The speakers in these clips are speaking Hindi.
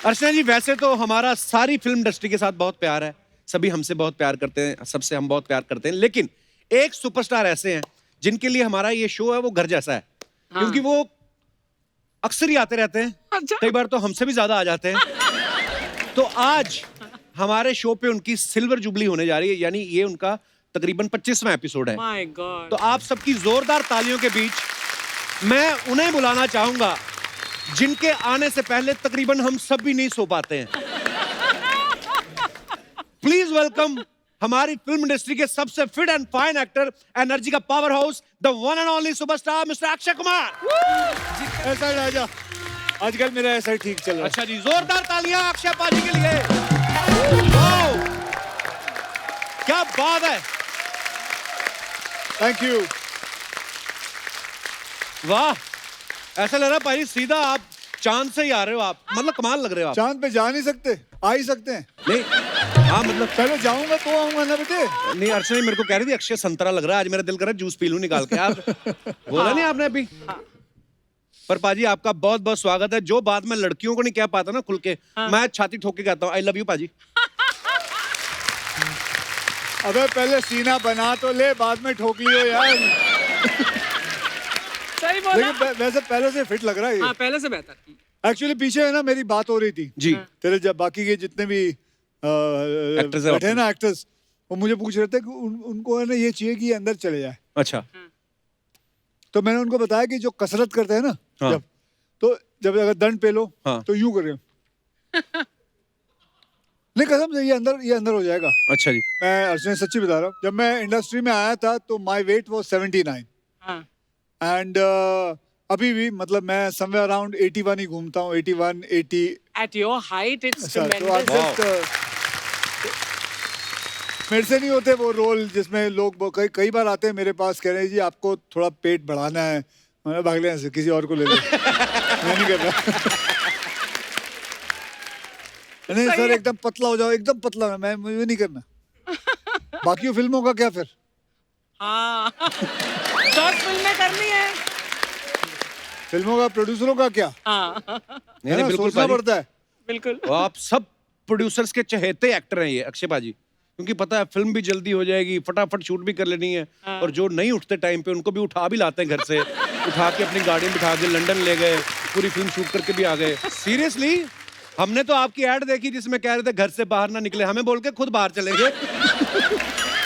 अर्चना जी, वैसे तो हमारा सारी फिल्म इंडस्ट्री के साथ बहुत प्यार है, सभी हमसे बहुत प्यार करते हैं, सबसे हम बहुत प्यार करते हैं, लेकिन एक सुपरस्टार ऐसे हैं जिनके लिए हमारा ये शो है वो घर जैसा है। हाँ। क्योंकि वो अक्सर ही आते रहते हैं, अच्छा। कई बार तो हमसे भी ज्यादा आ जाते हैं। तो आज हमारे शो पे उनकी सिल्वर जुबली होने जा रही है, यानी ये उनका तकरीबन 25वां एपिसोड है। My God. तो आप सबकी जोरदार तालियों के बीच मैं उन्हें बुलाना चाहूंगा जिनके आने से पहले तकरीबन हम सब भी नहीं सो पाते हैं। प्लीज वेलकम हमारी फिल्म इंडस्ट्री के सबसे fit and fine actor, energy का powerhouse, the one and only superstar mister Akshay Kumar. ऐसा राजा, आजकल मेरा ऐसा ही ठीक चल रहा है। अच्छा जी, जोरदार तालियां अक्षय पाजी के लिए। वाओ, क्या बात है, थैंक यू। वाह, ऐसा लग रहा है भाई सीधा आप चांद से ही आ रहे हो आप, मतलब कमाल लग रहे हो आप। चांद पे जा नहीं सकते, आ ही सकते हैं। नहीं, हाँ मतलब पहले जाऊंगा तो आऊंगा ना बेटे। नहीं, अर्चना मेरे को कह रही थी अक्षय संतरा लग रहा है, आज मेरा दिल कर रहा है जूस पी लूं निकाल के। आप बोला नहीं आपने अभी। पर पाजी आपका बहुत बहुत स्वागत है। जो बात मैं लड़कियों को नहीं कह पाता ना खुल के, मैं छाती ठोक के कहता हूँ आई लव यू पाजी। अबे पहले सीना बना तो ले, बाद में ठोक लियो यार। सही बोला। लेकिन वैसे पहले से फिट लग रहा है हाँ, ये। पहले से बेहतर। एक्चुअली पीछे है ना मेरी बात हो रही थी जी। तेरे, जब बाकी के जितने भी Actors हैं बैठे हैं ना एक्टर्स, वो मुझे पूछ रहे थे कि उनको है ना ये चाहिए कि ये अंदर चले जाए। अच्छा। तो मैंने उनको बताया कि जो कसरत करते हैं ना, हाँ। जब अगर दंड पे लो हाँ। तो यूं करें। नहीं कसम से, ये अंदर हो जाएगा। अच्छा जी। मैं अर्चना सच्ची बता रहा हूँ, जब मैं इंडस्ट्री में आया था तो माय वेट वाज 79 हाँ। एंड अभी भी मतलब मैं समवेयर अराउंड 81 ही घूमता हूँ, 81 80। At your height, it's अच्छा, तो tremendous. आप just, मेरे से नहीं होते वो रोल जिसमें लोग कई बार आते हैं मेरे पास, कह रहे हैं जी आपको थोड़ा पेट बढ़ाना है। मैंने भाग लेने से किसी और को ले लो। मैं नहीं कर रहा। नहीं सही सर, है। एकदम पतला हो जाओ, एकदम पतला। मुझे नहीं करना। बाकी फिल्मों का क्या फिर? हाँ। 10 फिल्में करनी है। फिल्मों का प्रोड्यूसरों का क्या? हाँ। नहीं, है ना, बिल्कुल सोचना पाजी। पड़ता है। बिल्कुल। तो आप सब प्रोड्यूसर्स के चहेते एक्टर हैं ये अक्षय पाजी, क्योंकि पता है फिल्म भी जल्दी हो जाएगी, फटाफट शूट भी कर लेनी है। हाँ। और जो नहीं उठते टाइम पे उनको भी उठा भी लाते हैं घर से, उठा के अपनी गाड़ी में बिठा के लंदन ले गए, पूरी फिल्म शूट करके भी आ गए। सीरियसली, हमने तो आपकी एड देखी जिसमें कह रहे थे घर से बाहर ना निकले, हमें बोल के खुद बाहर चलेंगे।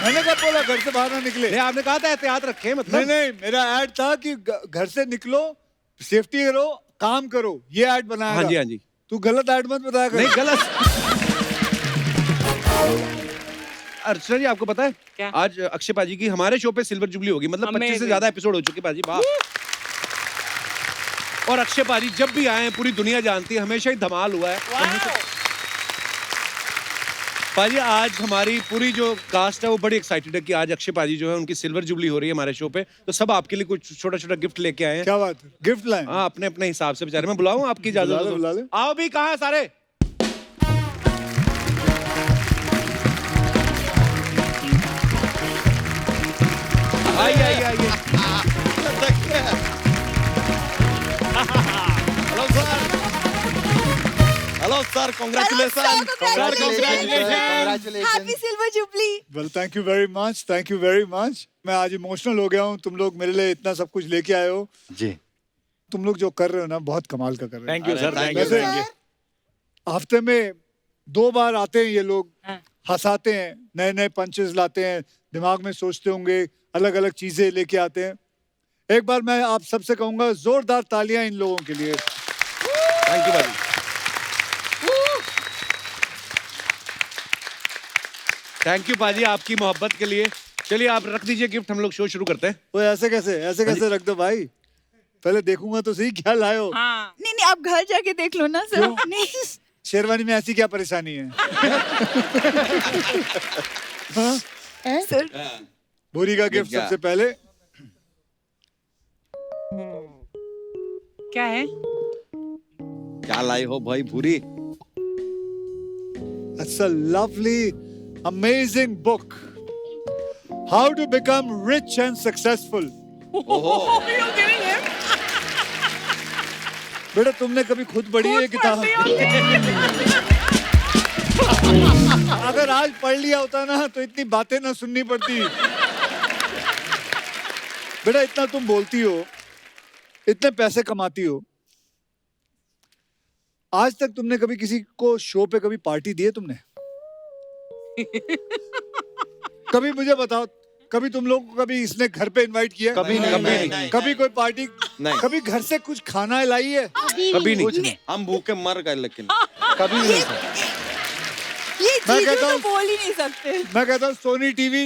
मैंने कब बोला घर से बाहर ना निकले? नहीं, आपने कहा था एहतियात रखें, मतलब नहीं, मेरा ऐड था कि घर से निकलो, सेफ्टी करो, काम करो, ये ऐड बनाया हाँ था। जी, हाँ जी। तू गलत ऐड मत बताया कर। नहीं गलत। अर्चना जी आपको पता है क्या? आज अक्षय पाजी की हमारे शो पे सिल्वर जुबली होगी, मतलब 25 से Amazing. ज्यादा एपिसोड हो चुके पाजी। वाह। और अक्षय पाजी जब भी आए हैं पूरी दुनिया जानती है, हमेशा ही धमाल हुआ है। पाजी आज हमारी पूरी जो कास्ट है वो बड़ी एक्साइटेड है कि आज अक्षय पाजी जो है उनकी सिल्वर जुबली हो रही है हमारे शो पे, तो सब आपके लिए कुछ छोटा छोटा गिफ्ट लेके आए हैं। क्या बात है, गिफ्ट लाए? हाँ, अपने अपने हिसाब से बेचारे। मैं बुलाऊं आपकी बुला इजाजत ले, हो बुला ले। तो? आओ भी, कहाँ है सारे? आइए आइए आइए। Hello sir, congratulations. Congratulations. Happy Silver Jubilee. Well thank you very much, thank you very much. मैं आज इमोशनल हो गया हूँ, तुम लोग मेरे लिए इतना सब कुछ लेके आए हो। जी। तुम लोग जो कर रहे हो ना, बहुत कमाल का कर रहे हो। Thank you sir, thank you. वैसे हफ्ते में 2 बार आते हैं ये लोग, हाँ। हंसाते हैं, नए नए पंचेस लाते हैं, दिमाग में सोचते होंगे, अलग अलग चीजें लेके आते हैं। एक बार मैं आप सबसे कहूंगा जोरदार तालियां इन लोगों के लिए। थैंक यू भाई। थैंक यू पाजी आपकी मोहब्बत के लिए। चलिए आप रख दीजिए गिफ्ट, हम लोग शो शुरू करते हैं। वो ऐसे कैसे रख दो भाई, पहले देखूंगा तो सही क्या लाए हो। हाँ। नहीं आप घर जाके देख लो ना सर। नहीं शेरवानी में ऐसी क्या परेशानी है? हाँ? सर, भूरी का गिफ्ट सबसे पहले। क्या है? क्या लाई हो भाई भूरी? It's a lovely, amazing book. How to become rich and successful. You're giving him? बेटा तुमने कभी खुद पढ़ी है किताब? अगर आज पढ़ लिया होता ना तो इतनी बातें ना सुननी पड़ती। बेटा इतना तुम बोलती हो, इतने पैसे कमाती हो, आज तक तुमने कभी किसी को शो पे कभी पार्टी दी है तुमने? कभी मुझे बताओ, कभी तुम लोग को कभी इसने घर पे इनवाइट किया? कभी नहीं। कभी कोई पार्टी? नहीं। कभी घर से कुछ खाना लाई है? कभी नहीं। हम भूखे मर गए लेकिन कभी नहीं। ये मैं जीजू कहता तो हूँ- बोल ही नहीं सकते। मैं कहता हूँ सोनी टीवी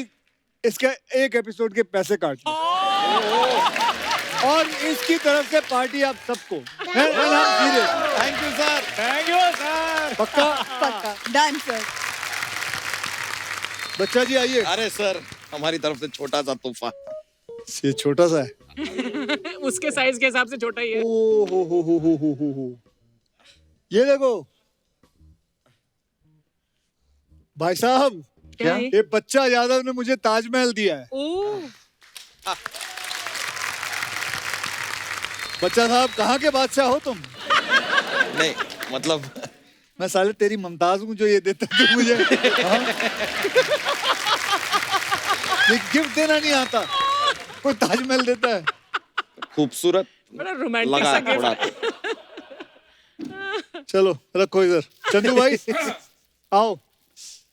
इसका एक एपिसोड के पैसे काट ले और इसकी तरफ से पार्टी आप सबको। Thank you sir. Thank you sir. पक्का? पक्का डन सर। बच्चा जी आइए। अरे सर हमारी तरफ से छोटा सा तोहफा। ये छोटा सा है। उसके साइज के हिसाब से छोटा ही है। ओ हो। ये देखो भाई साहब, क्या है? ये बच्चा यादव ने मुझे ताजमहल दिया है। ओह, बच्चा साहब कहाँ के बादशाह हो तुम? नहीं मतलब मैं साले तेरी मुमताज हूँ जो ये देता तू मुझे। हाँ? ये गिफ्ट देना नहीं आता, कोई ताजमहल देता है। खूबसूरत बड़ा रोमांटिक लगा सा थोड़ा। गिफ्ट। चलो रखो इधर। चंदू भाई आओ।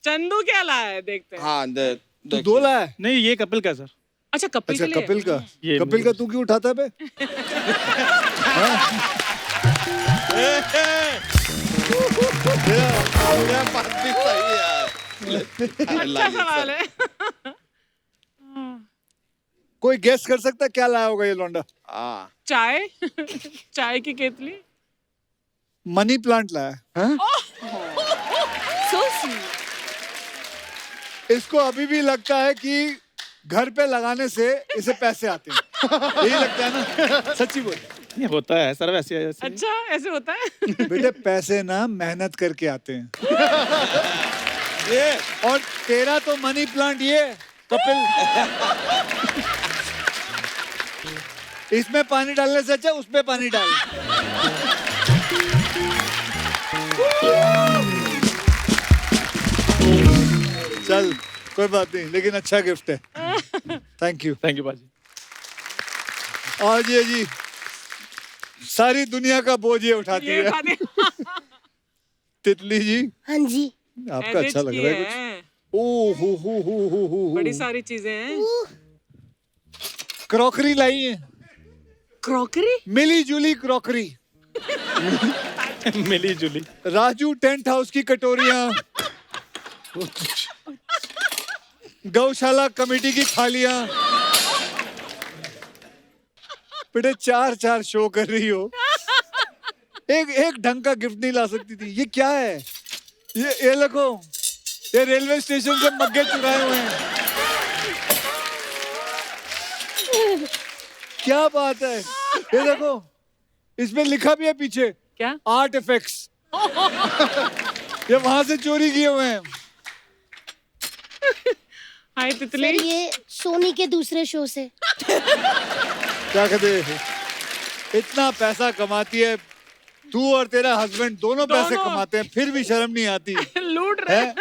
चंदू क्या लाया है देखते हैं। हाँ तू दो लाया है? नहीं, ये कपिल का सर। अच्छा कपिल अच्छा के लिए। कपिल का। ये कपिल का तू क्यों उठाता है बे? बात भी सही है यार। अच्छा सवाल है। कोई गेस कर सकता है क्या लाया होगा ये लौंडा? हाँ चाय चाय की केतली। मनी प्लांट लाया है। हाँ? So sweet. इसको अभी भी लगता है कि घर पे लगाने से इसे पैसे आते हैं। यही लगता है ना? सच्ची बोल। ये होता है सर, वैसे ऐसे। अच्छा ऐसे होता है। बेटे पैसे ना मेहनत करके आते हैं। ये और तेरा तो मनी प्लांट ये कपिल, इसमें पानी डालने से अच्छा उसमें पानी डाल। चल कोई बात नहीं, लेकिन अच्छा गिफ्ट है। Thank you. थैंक यू बाजी। आज ये जी सारी दुनिया का बोझ ये उठाती ये है। खाने तितली जी हाँ जी। आपका अच्छा लग रहा है कुछ। ओ हो। बड़ी सारी चीजें हैं। क्रॉकरी लाई है, क्रॉकरी। मिली जुली क्रॉकरी। मिली जुली। राजू टेंट हाउस की कटोरियां, गौशाला कमेटी की थालियां। बेटे 4 शो कर रही हो, एक ढंग का गिफ्ट नहीं ला सकती थी? ये क्या है? ये देखो, ये रेलवे स्टेशन से मग्गे चुराए हुए हैं। क्या बात है? ये देखो, इसमें लिखा भी है पीछे क्या? Art effects. ये वहां से चोरी किए हुए हैं। हाय तितली। सर ये सोनी के दूसरे शो से। क्या कहते हैं? इतना पैसा कमाती है तू और तेरा हस्बैंड, दोनों पैसे दोनों। कमाते हैं, फिर भी शर्म नहीं आती लूट रहे है? हैं।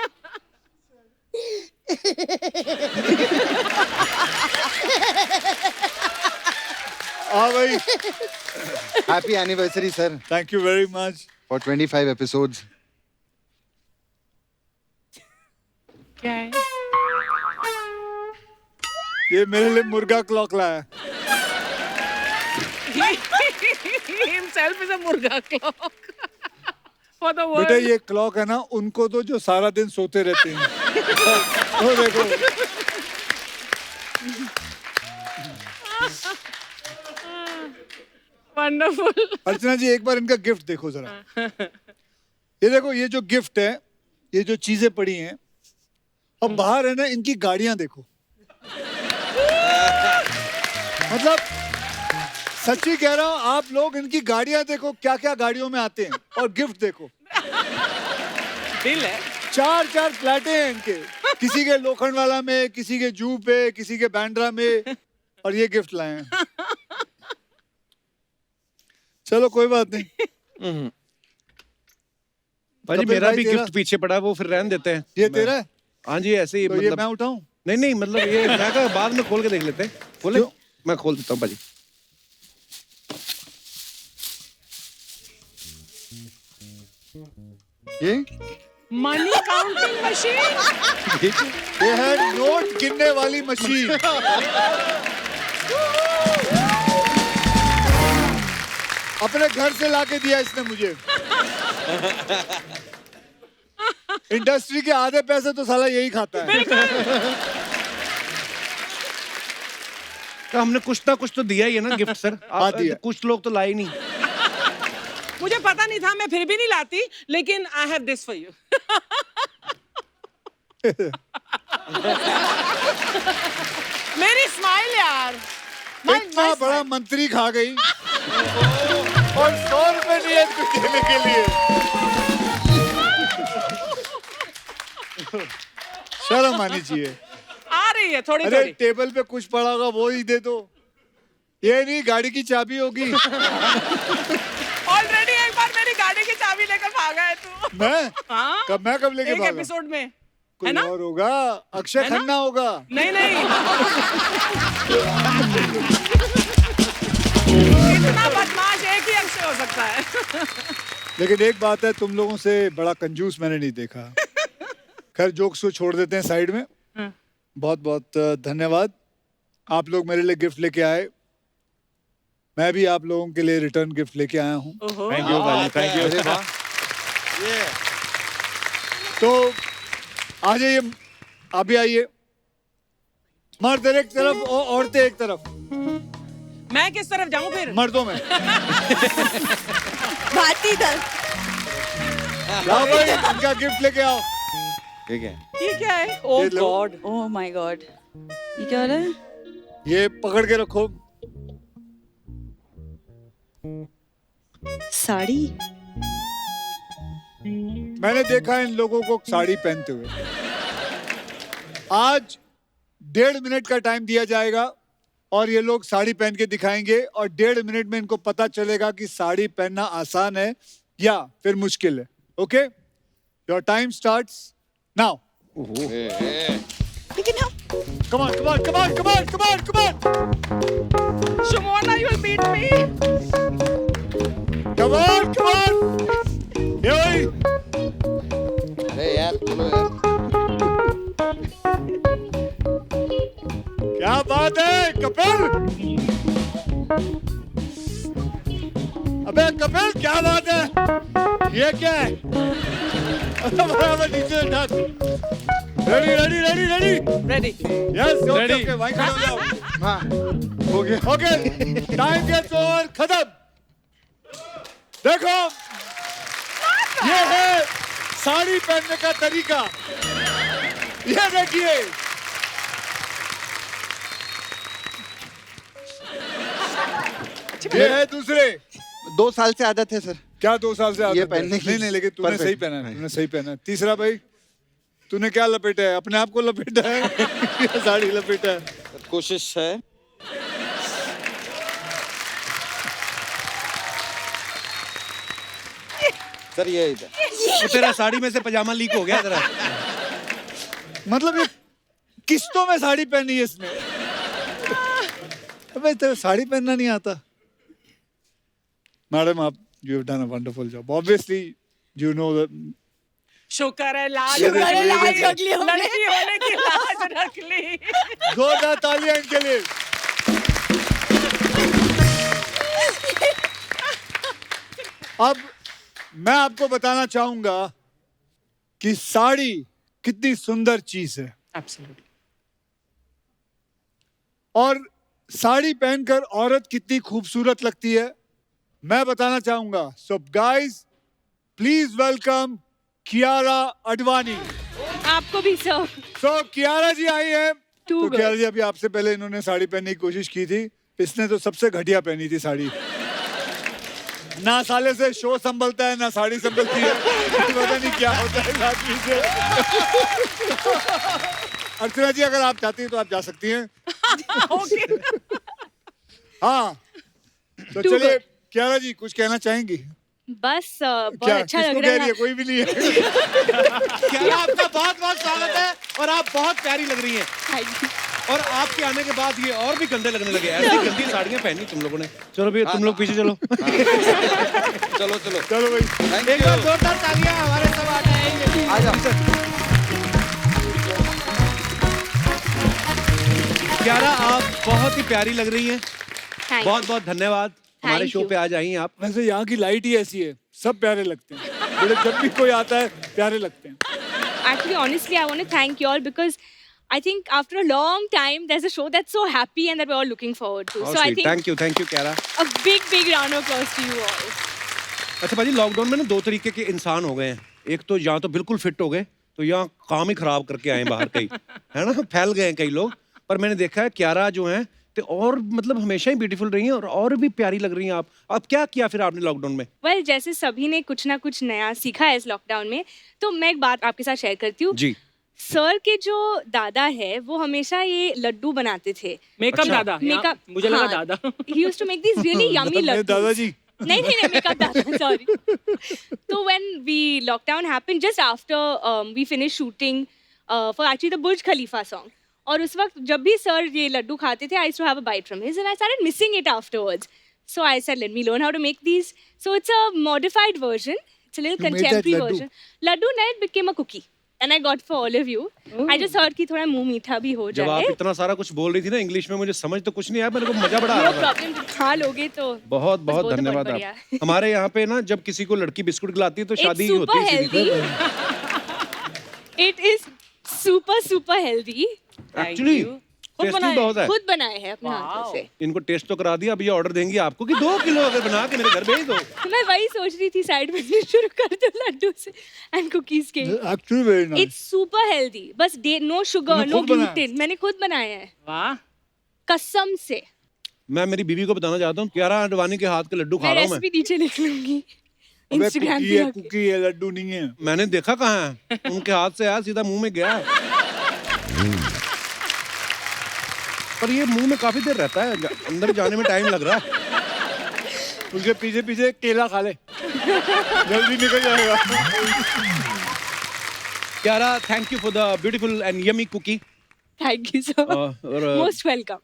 हाँ भाई, Happy anniversary, sir, thank you very much. for 25 episodes. क्या है? ये मेरे लिए मुर्गा क्लॉक लाया। Himself is a मुर्गा clock for the world. बेटा ये क्लॉक है ना उनको तो जो सारा दिन सोते रहते हैं। वो देखो, Wonderful. अर्चना जी एक बार इनका गिफ्ट देखो जरा। ये देखो, ये जो गिफ्ट है, ये जो चीजें पड़ी हैं, अब बाहर है ना इनकी गाड़ियां देखो। मतलब सच्ची कह रहा हूं, आप लोग इनकी गाड़ियां देखो, क्या क्या गाड़ियों में आते हैं, और गिफ्ट देखो। दिल है। 4 फ्लैटें हैं इनके, किसी के लोखंड वाला में, किसी के जू पे, किसी के बैंड्रा में, और ये गिफ्ट लाए हैं। चलो कोई बात नहीं। भाजी कपिल मेरा भाई भी तेरा? गिफ्ट पीछे पड़ा है, वो फिर रहने देते हैं। ये तेरा है? हाँ जी ऐसे ही तो ये मैं मतलब उठाऊं? नहीं नहीं मतलब ये मैं कहा बाद में खोल के देख लेते हैं। खोले क्यों? मैं खोल देता हूँ भाजी। ये मनी काउंटिंग मशीन। ये है नोट गिनने वाली मशीन। अपने घर से लाके दिया इसने मुझे। इंडस्ट्री के आधे पैसे तो साला यही खाता है। तो हमने कुछ ना कुछ तो दिया ही है ना गिफ्ट सर। हाँ, दिया। कुछ लोग तो लाए नहीं। मुझे पता नहीं था, मैं फिर भी नहीं लाती, लेकिन I have this for you. मेरी स्माइल यार। इतना बड़ा मंत्री खा गई और 100 रुपए नहीं है इसको देने के लिए। शर्म आनी चाहिए। आ रही है थोड़ी अरे थोड़ी। टेबल पे कुछ पड़ा होगा वो ही दे दो। ये नहीं गाड़ी की चाबी होगी। ऑलरेडी एक बार मेरी गाड़ी की चाबी लेकर भागा है तू। मैं हाँ? कब लेके एक भागा? एपिसोड में है कोई ना? और होगा, अक्षय है ना? खन्ना होगा। नहीं नहीं। इतना बदमाश एक ही अक्षय हो सकता है। लेकिन एक बात है, तुम लोगों से बड़ा कंजूस मैंने नहीं देखा। खैर जोक्स को छोड़ देते हैं साइड में। बहुत बहुत धन्यवाद। आप लोग मेरे लिए गिफ्ट लेके आए, मैं भी आप लोगों के लिए रिटर्न गिफ्ट लेके आया हूँ। थैंक यू भाजी, थैंक यू। अरे वाह। तो आ जाइए, आप भी आइए। मर्द एक तरफ और औरतें एक तरफ। मैं किस तरफ जाऊं फिर? मर्दों में भारती दल। लाओ भाई इनका गिफ्ट लेके आओ। ठीक है। ये क्या है? ओह ये लो। गॉड। ओह माय गॉड, ये क्या हो रहा है? ये पकड़ के रखो। साड़ी। मैंने देखा इन लोगों को साड़ी पहनते हुए। आज 1.5 मिनट का टाइम दिया जाएगा और ये लोग साड़ी पहन के दिखाएंगे और 1.5 मिनट में इनको पता चलेगा कि साड़ी पहनना आसान है या फिर मुश्किल है। Okay, your time starts now. लेकिन हम come on come on come on come on come on come on Shimona, you'll beat me. Come on come on. ये भाई अरे यार चलो यार। क्या बात है कपिल। अबे कपिल क्या बात है, ये क्या है? बराबर नीचे ढक। Ready ready ready ready. Ready. Yes okay okay वहीं खड़े हो जाओ। हाँ हो गया। ओके टाइम गेट्स ओवर, खत्म। देखो ये है साड़ी पहनने का तरीका। ये देखिए ये है दूसरे। 2 साल से आदत है सर। क्या 2 साल से आदत ये है? पहनने की नहीं नहीं लेकिन तूने perfect। सही पहना है, तूने सही पहना है। तीसरा भाई तूने क्या लपेटा है, अपने आप को लपेटा है या साड़ी लपेटा है? कोशिश है। सर ये इधर। तो तेरा साड़ी में से पजामा लीक हो गया तेरा। मतलब ये किस्तों में साड़ी पहनी है इसने। अबे तो साड़ी पहनना नहीं आता। मैडम आप you have done a wonderful job. Obviously you know that. शुक्र है लाज ये रख देखिए, ये ली। देखिए। रख ली हमने। लड़की होने की लाज रख ली। जोरदार तालियां इनके लिए। अब मैं आपको बताना चाहूंगा कि साड़ी कितनी सुंदर चीज है Absolutely. और साड़ी पहनकर औरत कितनी खूबसूरत लगती है मैं बताना चाहूंगा। So guys please welcome Kiara Advani. आपको भी सर। सो कियारा जी आई है। Too तो good. कियारा जी अभी आपसे पहले इन्होंने साड़ी पहनने की कोशिश की थी, इसने तो सबसे घटिया पहनी थी साड़ी। ना साले से शो संभलता है ना साड़ी संभलती है। पता नहीं क्या होता है इस आदमी से। अर्चना जी अगर आप चाहती हैं तो आप जा सकती हैं। Okay. हाँ तो चलिए क्यारा जी कुछ कहना चाहेंगी? बस बहुत क्या अच्छा किसको लग कह रहा रही है? है। कोई भी नहीं है। क्यारा, आपका बहुत बहुत स्वागत है और आप बहुत प्यारी लग रही हैं। Thank you. और आपके आने के बाद ये और भी गंदे लगने लगे। ऐसी गंदी साड़ियां पहनी तुम लोगों ने। चलो भैया तुम लोग पीछे चलो। चलो चलो चलो भाई थैंक एक बार यू जोरदार तालियां हमारे सब आ जाएंगे। आ जाओ। क्यारा आप बहुत ही प्यारी लग रही हैं। Thank बहुत बहुत धन्यवाद हमारे Thank शो you. पे आज आई हैं आप। वैसे यहाँ की लाइट ही ऐसी है, सब प्यारे लगते हैं। बड़े जब भी कोई आता है प्यारे लगते हैं। Actually, honestly, I want to thank you all because I think after a long time, there's a show that's so happy and that we're all looking forward to. So I think thank you Kiara. a big round of applause to you all. अच्छा भाजी, लॉकडाउन में ना दो तरीके के इंसान हो गए हैं। एक तो या तो बिल्कुल फिट हो गए, तो यहाँ काम ही खराब करके आए बाहर कई, है ना, फैल गए हैं कई लोग। पर मैंने देखा है क्यारा जो है तो और मतलब हमेशा ही ब्यूटीफुल रही हैं और भी प्यारी लग रही हैं आप। अब क्या किया फिर आपने लॉकडाउन में? Well, जैसे सभी ने कुछ ना कुछ नया सीखा है इस लॉकडाउन में, तो मैं एक बात आपके साथ शेयर करती हूँ। जी। सर के जो दादा है वो हमेशा ये लड्डू बनाते थे। मेकअप अच्छा। दादा मेकअप मुझे लगा दादा ही used to make these really yummy मेरे लड्डू। दादाजी नहीं मेकअप दादा सॉरी। तो when we lockdown happened just after we finish shooting for actually the Burj Khalifa song, और उस वक्त जब भी सर ये लड्डू खाते थे, I used to have a bite from his and I started missing it afterwards. So I said, let me learn how to make these. So it's a modified version. It's a little You made that contemporary laddu? version. Laddu then became a cookie. And I got for all of you. I just heard कि थोड़ा मुंह मीठा भी हो जब आप जाए. इतना सारा कुछ बोल रही थी ना इंग्लिश में, मुझे समझ तो कुछ नहीं आया, मेरे को मजा बड़ा आ No रहा था। problem. खा लोगे तो. बहुत बस बहुत वो तो धन्यवाद बढ़िया आप। है। हमारे यहाँ पे ना जब किसी को लड़की बिस्कुट खिलाती है तो शादी It's ही होती super है सीधी। healthy. It is super healthy. Actually tasty बहुत है। खुद बनाए हैं अपने हाथों से. इनको टेस्ट तो करा दिया, अब ये ऑर्डर देंगी आपको कि 2 किलो अगर बना के मेरे घर भेज दो। तो मैं वही सोच रही थी साइड बिजनेस शुरू कर दो लड्डू से एंड कुकीज के. Actually very nice. It's super healthy. बस नो शुगर तुमने नो खुद बनाया? ग्लूटेन. मैंने खुद बनाए हैं वाह कसम से. मैं मेरी बीवी को बताना चाहता हूँ, क्यारा आडवाणी के हाथ के लड्डू खा मैं रहा हूँ मैं। रेसिपी नीचे लिख लूंगी अबे इंस्टाग्राम कुकी पे है, जाके. कुकी है, लड्डू नहीं है। मैंने देखा कहाँ है, उनके हाथ से आया सीधा मुंह में गया। पर ये मुंह में काफी देर रहता है, अंदर जाने में टाइम लग रहा है। उसके पीछे पीछे केला खा ले, जल्दी निकल जाएगा। Kiara, thank you for the beautiful and yummy cookie. Thank you so much. Most welcome.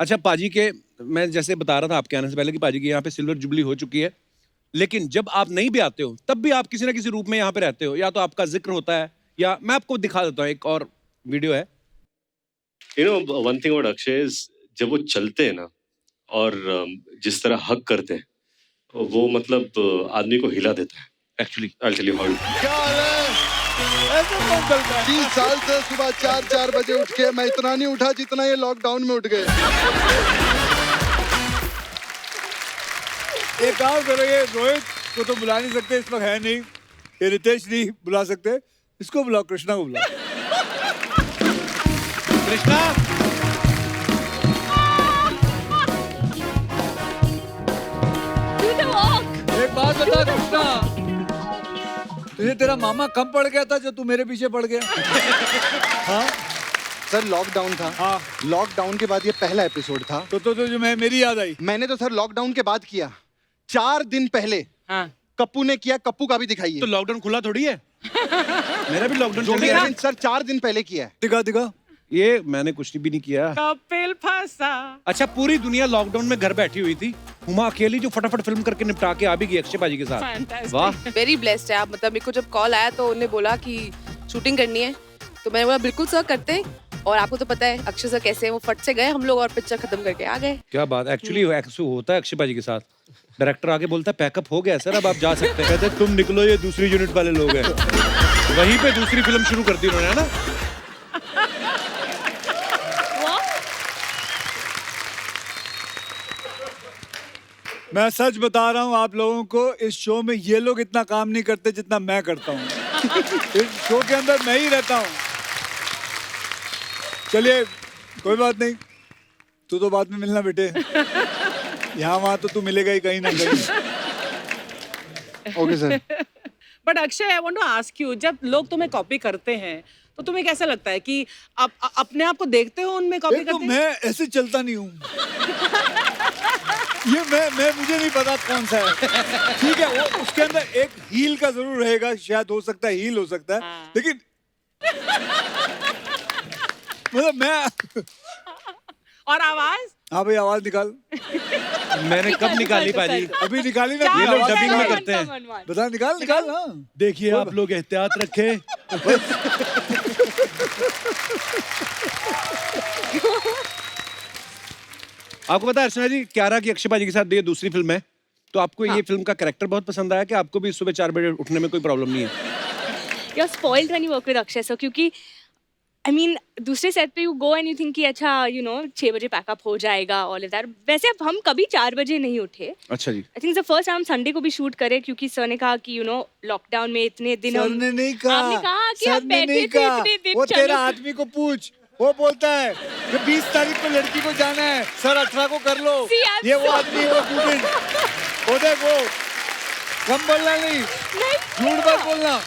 अच्छा पाजी के, मैं जैसे बता रहा था आपके आने से पहले कि पाजी की यहाँ पे सिल्वर जुबली हो चुकी है, लेकिन जब आप नहीं भी आते हो तब भी आप किसी ना किसी रूप में यहाँ पे रहते हो, या तो आपका जिक्र होता है या मैं आपको दिखा देता हूँ, एक और वीडियो है। You know one thing about Akshay is जब वो चलते हैं ना और जिस तरह हक करते हैं वो मतलब आदमी को हिला देता है actually. I tell you how. क्या हाल है? ऐसे कौन चलता है? 30 साल से सुबह 4 बजे उठ के मैं इतना नहीं उठा जितना ये लॉकडाउन में उठ गए। एक काम करो, ये रोहित को तो बुला नहीं सकते, इस वक्त है नहीं। ये रितेश नहीं बुला सकते, इसको बुलाओ, कृष्णा को बुलाओ। Krishna, Do the walk. एक बात बता कृष्णा, तुझे तेरा मामा कब पड़ गया था जो तू मेरे पीछे पड़ गया? हाँ सर लॉकडाउन था। हाँ, लॉकडाउन के बाद ये पहला एपिसोड था। तो जो मैं मेरी याद आई। मैंने तो सर लॉकडाउन के बाद किया। 4 दिन पहले हाँ कप्पू ने किया, कप्पू का भी दिखाइए। तो लॉकडाउन खुला थोड़ी है। मेरा भी लॉकडाउन जो चल भी गया। है, सर 4 दिन पहले किया है। दिखा दिखा। ये मैंने कुछ भी नहीं किया। कपिल फंसा. अच्छा, पूरी दुनिया लॉकडाउन में घर बैठी हुई थी, हुमा अकेली जो फटाफट फिल्म करके निपटा के आ भी गई अक्षय बाजी के साथ। Fantastic. वाह। वेरी ब्लेस्ड है आप. मतलब मेरे को जब कॉल आया तो उन्होंने बोला कि शूटिंग करनी है, तो मैंने बोला बिल्कुल सर करते हैं. और आपको तो पता है अक्षय सर कैसे हैं, वो फट से गए हम लोग और पिक्चर खत्म करके आ गए. क्या बात, एक्चुअली होता है अक्षय बाजी के साथ। डायरेक्टर आगे बोलता है पैकअप हो गया सर, अब आप जा सकते हैं। कहते हैं तुम निकलो, ये दूसरी यूनिट वाले लोग हैं। वहीं पे दूसरी फिल्म शुरू कर दी उन्होंने, है ना। मैं सच बता रहा हूँ आप लोगों को, इस शो में ये लोग इतना काम नहीं करते जितना मैं करता हूँ। इस शो के अंदर मैं ही रहता हूँ। चलिए कोई बात नहीं, तू तो बाद में मिलना बेटे, यहाँ वहाँ तो तू मिलेगा ही कहीं ना कहीं। Okay sir. But Akshay, I want to ask you, जब लोग तुम्हें कॉपी करते हैं तो तुम्हें कैसा लगता है कि आप अपने आप को देखते हो उनमें कॉपी एक तो करते हैं? मैं ऐसे चलता नहीं हूँ। ये मैं मुझे नहीं पता कौन सा है। ठीक है, वो उसके अंदर एक हील का जरूर रहेगा, शायद हो सकता है हील हो सकता है, हाँ। लेकिन मतलब मैं। और आवाज हाँ भाई आवाज निकाल। मैंने कब निकाली पाजी? अभी निकाली ना। ये लोग डबिंग में One, करते हैं। one, one. बता, निकाल हाँ। देखिए आप लोग एहतियात रखें। आपको पता है अर्चना जी, क्यारा की अक्षय पाजी के साथ ये दूसरी फिल्म है, तो आपको ये फिल्म का कैरेक्टर बहुत पसंद आया कि आपको भी सुबह 4 बजे उठने में कोई प्रॉब्लम नहीं है? You're spoiled when you work with Akshay sir, क्योंकि I mean दूसरे सेट पे you go and you think कि अच्छा 6 बजे पैकअप हो जाएगा all of that. वैसे अब हम कभी 4 बजे नहीं उठे। अच्छा जी। I think the first time हम संडे को भी शूट करे, क्योंकि सर ने कहा कि लॉकडाउन में इतने दिन सर हम ने नहीं कहा। आपने कहा कि सर आप ने बैठे नहीं थे कहा। इतने दिन, वो चलो। तेरा आदमी को पूछ, वो बोलता है कि 20 तारीख को लड़की को जाना है, सर 18 को कर लो। See, I'm ये वो so- आदमी है, वो स्टूडेंट। वो देख वो, कम बोलना नहीं, झूठ मत बोलना।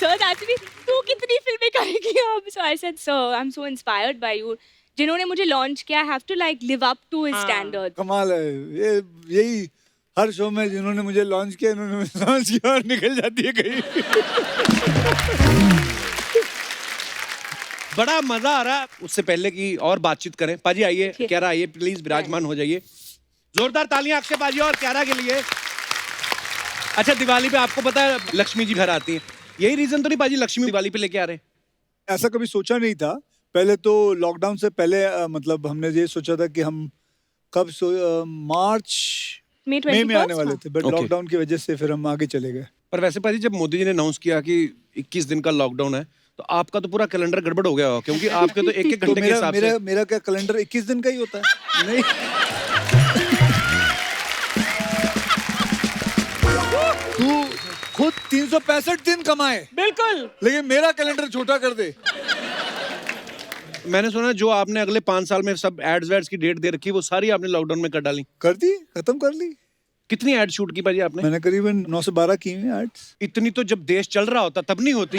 सर एक्चुअली तू कितनी फिल्में करेगी अब? So I said sir I am so inspired by you, जिन्होंने मुझे लॉन्च किया, I have to like live up to his standard. कमाल है ये, यही हर शो में जिन्होंने मुझे लॉन्च किया, इन्होंने मुझे लॉन्च किया और निकल जाती है कहीं। बड़ा मजा आ रहा है। उससे पहले की और बातचीत करें, पाजी आइए, क्यारा आइए, प्लीज विराजमान हो जाइए। जोरदार तालियां अक्षय पाजी और क्यारा के लिए। अच्छा, दिवाली पे आपको पता है लक्ष्मी जी घर आती हैं, यही रीजन तो नहीं पाजी लक्ष्मी दिवाली पे लेके आ रहे हैं? ऐसा कभी सोचा नहीं था। पहले तो लॉकडाउन से पहले मतलब हमने ये सोचा था कि हम कब मार्च मई मई में 21st आने वाले थे, बट Okay. लॉकडाउन की वजह से फिर हम आगे चले गए। पर वैसे पाजी जब मोदी जी ने अनाउंस किया कि 21 दिन का लॉकडाउन है, तो आपका तो पूरा कैलेंडर गड़बड़ हो गया होगा, क्योंकि आपके तो एक तो घंटे के मेरा हिसाब मेरा से। मेरा क्या कैलेंडर 21 दिन का ही होता है? नहीं, तू खुद 365 दिन कमाए, बिल्कुल। लेकिन मेरा कैलेंडर छोटा कर दे। मैंने सुना जो आपने अगले 5 साल में सब एड्स वेड्स की डेट दे रखी, वो सारी आपने लॉकडाउन में कर डाली। कर दी, खत्म कर ली। कितनी एड शूट की पाजी आपने? मैंने करीबन 9 से 12 की हैं एड्स। इतनी तो जब देश चल रहा होता तब नहीं होती।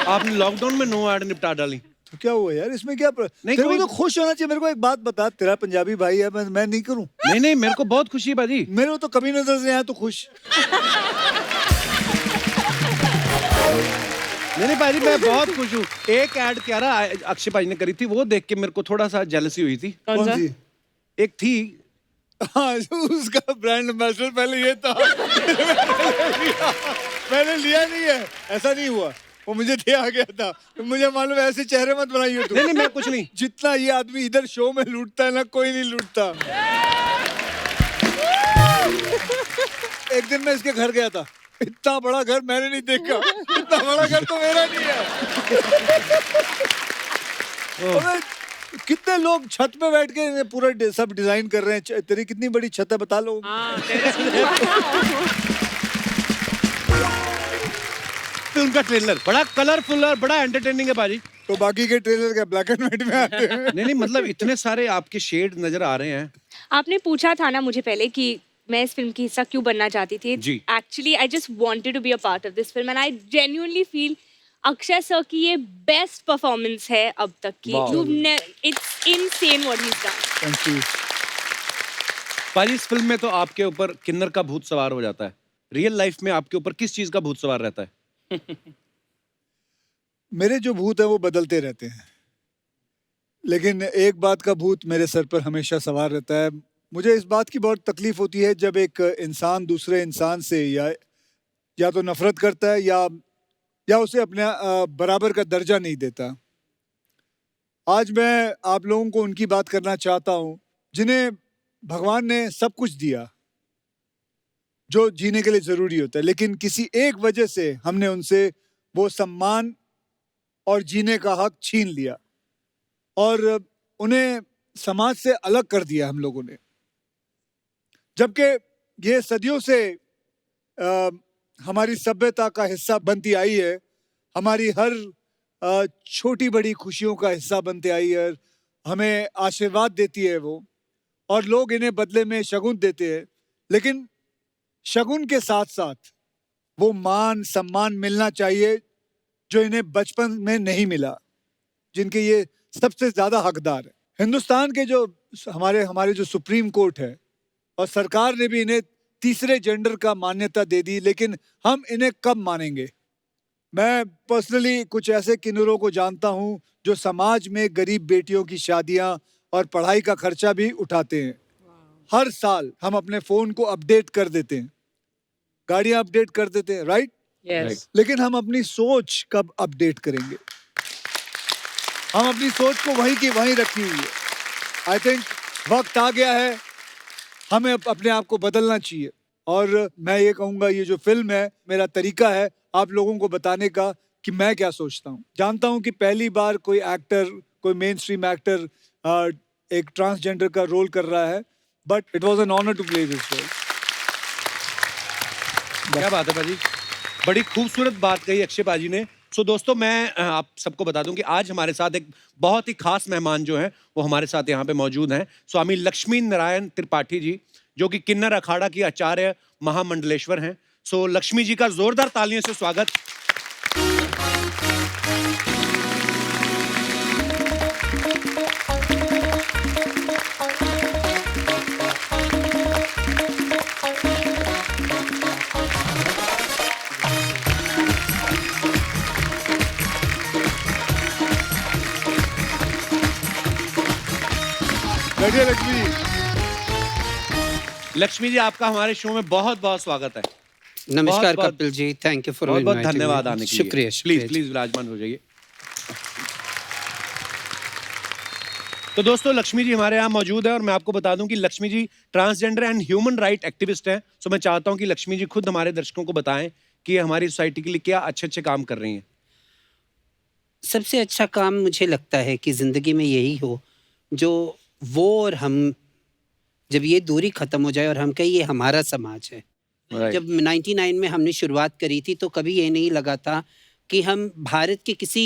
आपने लॉकडाउन में 9 एड निपटा डाली। तो क्या हुआ यार, इसमें क्या नहीं, तेरे को कोई- तो खुश होना चाहिए। मेरे को एक बात बता, तेरा पंजाबी भाई है, मैं नहीं करूं? नहीं नहीं, मेरे को बहुत खुशी है पाजी। मेरे को तो कभी नजर से आया तो खुश। नहीं पाजी, मैं बहुत खुश हूँ। एक एड क्यारा अक्षय पाजी ने करी थी, वो देख के मेरे को थोड़ा सा जेलसी हुई थी। कौन सा? सी? एक थी, हाँ, उसका ब्रांड एम्बेसडर पहले ये था। मैंने लिया नहीं है, ऐसा नहीं हुआ, वो मुझे दे आ गया था। तो मुझे मालूम है, ऐसे चेहरे मत बनाइए तुम। नहीं नहीं, मैं कुछ नहीं। जितना ये आदमी इधर शो में लूटता है ना, कोई नहीं लूटता। एक दिन मैं इसके घर गया था, इतना बड़ा घर मैंने नहीं देखा। इतना बड़ा घर तो मेरा नहीं है। अबे, कितने लोग छत पे बैठ के पूरा सब डिजाइन कर रहे हैं। तेरी कितनी बड़ी छत है बता लो। हाँ, तेरे फिल्म का ट्रेलर बड़ा कलरफुल और बड़ा एंटरटेनिंग है पाजी। तो बाकी के ट्रेलर क्या ब्लैक एंड व्हाइट में आते हैं? नहीं नहीं, मतलब इतने सारे आपके शेड नजर आ रहे हैं। आपने पूछा था ना मुझे पहले कि मैं इस फिल्म की हिस्सा क्यों बनना चाहती थी। जी। Actually I just wanted to be a part of this film and I genuinely feel Akshay sir की ये बेस्ट परफॉर्मेंस है अब तक की। It's insane what he is done. Thank you. पाजी, इस फिल्म में तो आपके ऊपर किन्नर का भूत सवार हो जाता है। रियल लाइफ में आपके ऊपर किस चीज का भूत सवार रहता है? मेरे जो भूत है वो बदलते रहते हैं, लेकिन एक बात का भूत मेरे सर पर हमेशा सवार रहता है। मुझे इस बात की बहुत तकलीफ होती है जब एक इंसान दूसरे इंसान से या तो नफरत करता है या उसे अपने बराबर का दर्जा नहीं देता। आज मैं आप लोगों को उनकी बात करना चाहता हूँ जिन्हें भगवान ने सब कुछ दिया जो जीने के लिए जरूरी होता है, लेकिन किसी एक वजह से हमने उनसे वो सम्मान और जीने का हक छीन लिया और उन्हें समाज से अलग कर दिया हम लोगों ने। जबकि ये सदियों से हमारी सभ्यता का हिस्सा बनती आई है, हमारी हर छोटी बड़ी खुशियों का हिस्सा बनते आई है, हमें आशीर्वाद देती है वो, और लोग इन्हें बदले में शगुन देते हैं। लेकिन शगुन के साथ साथ वो मान सम्मान मिलना चाहिए जो इन्हें बचपन में नहीं मिला, जिनके ये सबसे ज्यादा हकदार है। हिंदुस्तान के जो हमारे जो सुप्रीम कोर्ट है और सरकार ने भी इन्हें तीसरे जेंडर का मान्यता दे दी, लेकिन हम इन्हें कब मानेंगे? मैं पर्सनली कुछ ऐसे किन्नरों को जानता हूं जो समाज में गरीब बेटियों की शादियां और पढ़ाई का खर्चा भी उठाते हैं। हर साल हम अपने फोन को अपडेट कर देते हैं, गाड़ियां अपडेट कर देते हैं, राइट? Yes. लेकिन हम अपनी सोच कब अपडेट करेंगे? हम अपनी सोच को वहीं की वहीं रखी हुई है। आई थिंक वक्त आ गया है, हमें अपने आप को बदलना चाहिए। और मैं ये कहूँगा, ये जो फिल्म है, मेरा तरीका है आप लोगों को बताने का कि मैं क्या सोचता हूँ। जानता हूँ कि पहली बार कोई एक्टर, कोई मेन स्ट्रीम एक्टर एक ट्रांसजेंडर का रोल कर रहा है, but it was an honour to play this role. क्या बात है पाजी, बड़ी खूबसूरत बात कही अक्षय पाजी ने। सो दोस्तों, मैं आप सबको बता दूं कि आज हमारे साथ एक बहुत ही खास मेहमान जो हैं वो हमारे साथ यहाँ पे मौजूद हैं। स्वामी लक्ष्मी नारायण त्रिपाठी जी, जो कि किन्नर अखाड़ा की आचार्य महामंडलेश्वर हैं। सो लक्ष्मी जी का जोरदार तालियों से स्वागत। बैठिए लक्ष्मी जी। लक्ष्मी जी, आपका हमारे शो में बहुत बहुत स्वागत है। नमस्कार बहुत- Kapil ji, thank you for बहुत बहुत धन्यवाद आने के लिए। शुक्रिया। प्लीज प्लीज विराजमान हो जाइए। तो दोस्तों, लक्ष्मी जी हमारे यहाँ मौजूद है और मैं आपको बता दूं कि Lakshmi ji transgender and human right activist हैं। सो मैं चाहता हूं कि लक्ष्मी जी खुद हमारे दर्शकों को बताएं कि ये हमारी सोसाइटी के लिए क्या अच्छे अच्छे काम कर रही हैं। सबसे अच्छा काम मुझे लगता है कि जिंदगी में यही हो जो वो और हम, जब ये दूरी खत्म हो जाए और हम कहें ये हमारा समाज है। जब 99 में हमने शुरुआत करी थी तो कभी ये नहीं लगा था कि हम भारत के किसी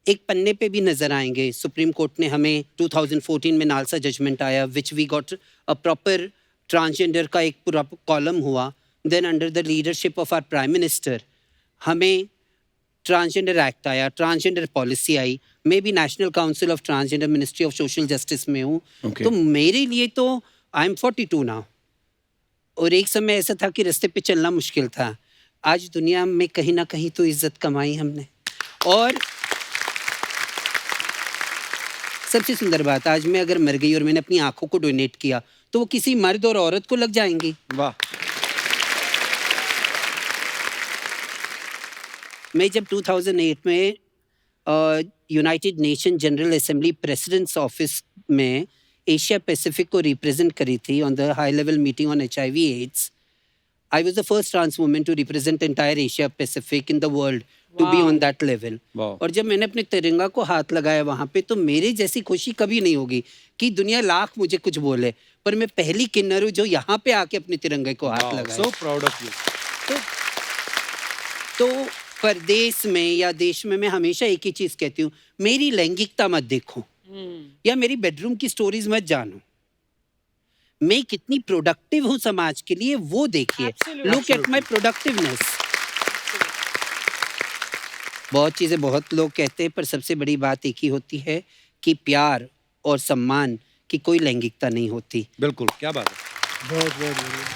एक पन्ने पे भी नजर आएंगे। सुप्रीम कोर्ट ने हमें 2014 में नालसा जजमेंट आया, which we got a proper transgender का एक पूरा कॉलम हुआ। Then under the leadership of our prime minister हमें ट्रांसजेंडर एक्ट आया, ट्रांसजेंडर पॉलिसी आई। मैं भी national council of transgender ministry of social justice में हूँ। तो मेरे लिए तो आई एम 42 नाउ, और एक समय ऐसा था कि रास्ते पे चलना मुश्किल था। आज दुनिया में कहीं ना कहीं तो इज्जत कमाई हमने। और सबसे सुंदर बात, आज मैं अगर मर गई और मैंने अपनी आंखों को डोनेट किया तो वो किसी मर्द और औरत को लग जाएंगी। वाह। मैं जब 2008 में United Nation General Assembly president's office में एशिया पैसिफिक को रिप्रेजेंट करी थी on the high level meeting on HIV AIDS, I was the first trans woman to represent entire Asia Pacific in the world to be on that level. और जब मैंने अपने तिरंगा को हाथ लगाया वहां पे, तो मेरे जैसी खुशी कभी नहीं होगी कि दुनिया लाख मुझे कुछ बोले, पर मैं पहली किन्नर हूँ जो यहाँ पे आके अपने तिरंगे को हाथ लगाया। So proud of you. तो परदेश में या देश में मैं हमेशा एक ही चीज कहती हूँ, मेरी लैंगिकता मत देखो या मेरी बेडरूम की स्टोरीज मत जानो, मैं कितनी प्रोडक्टिव हूँ समाज के लिए वो देखिए। Look at my productiveness. बहुत चीजें बहुत लोग कहते हैं, पर सबसे बड़ी बात एक ही होती है कि प्यार और सम्मान की कोई लैंगिकता नहीं होती। बिल्कुल, क्या बात है। बहुत बहुत बढ़िया।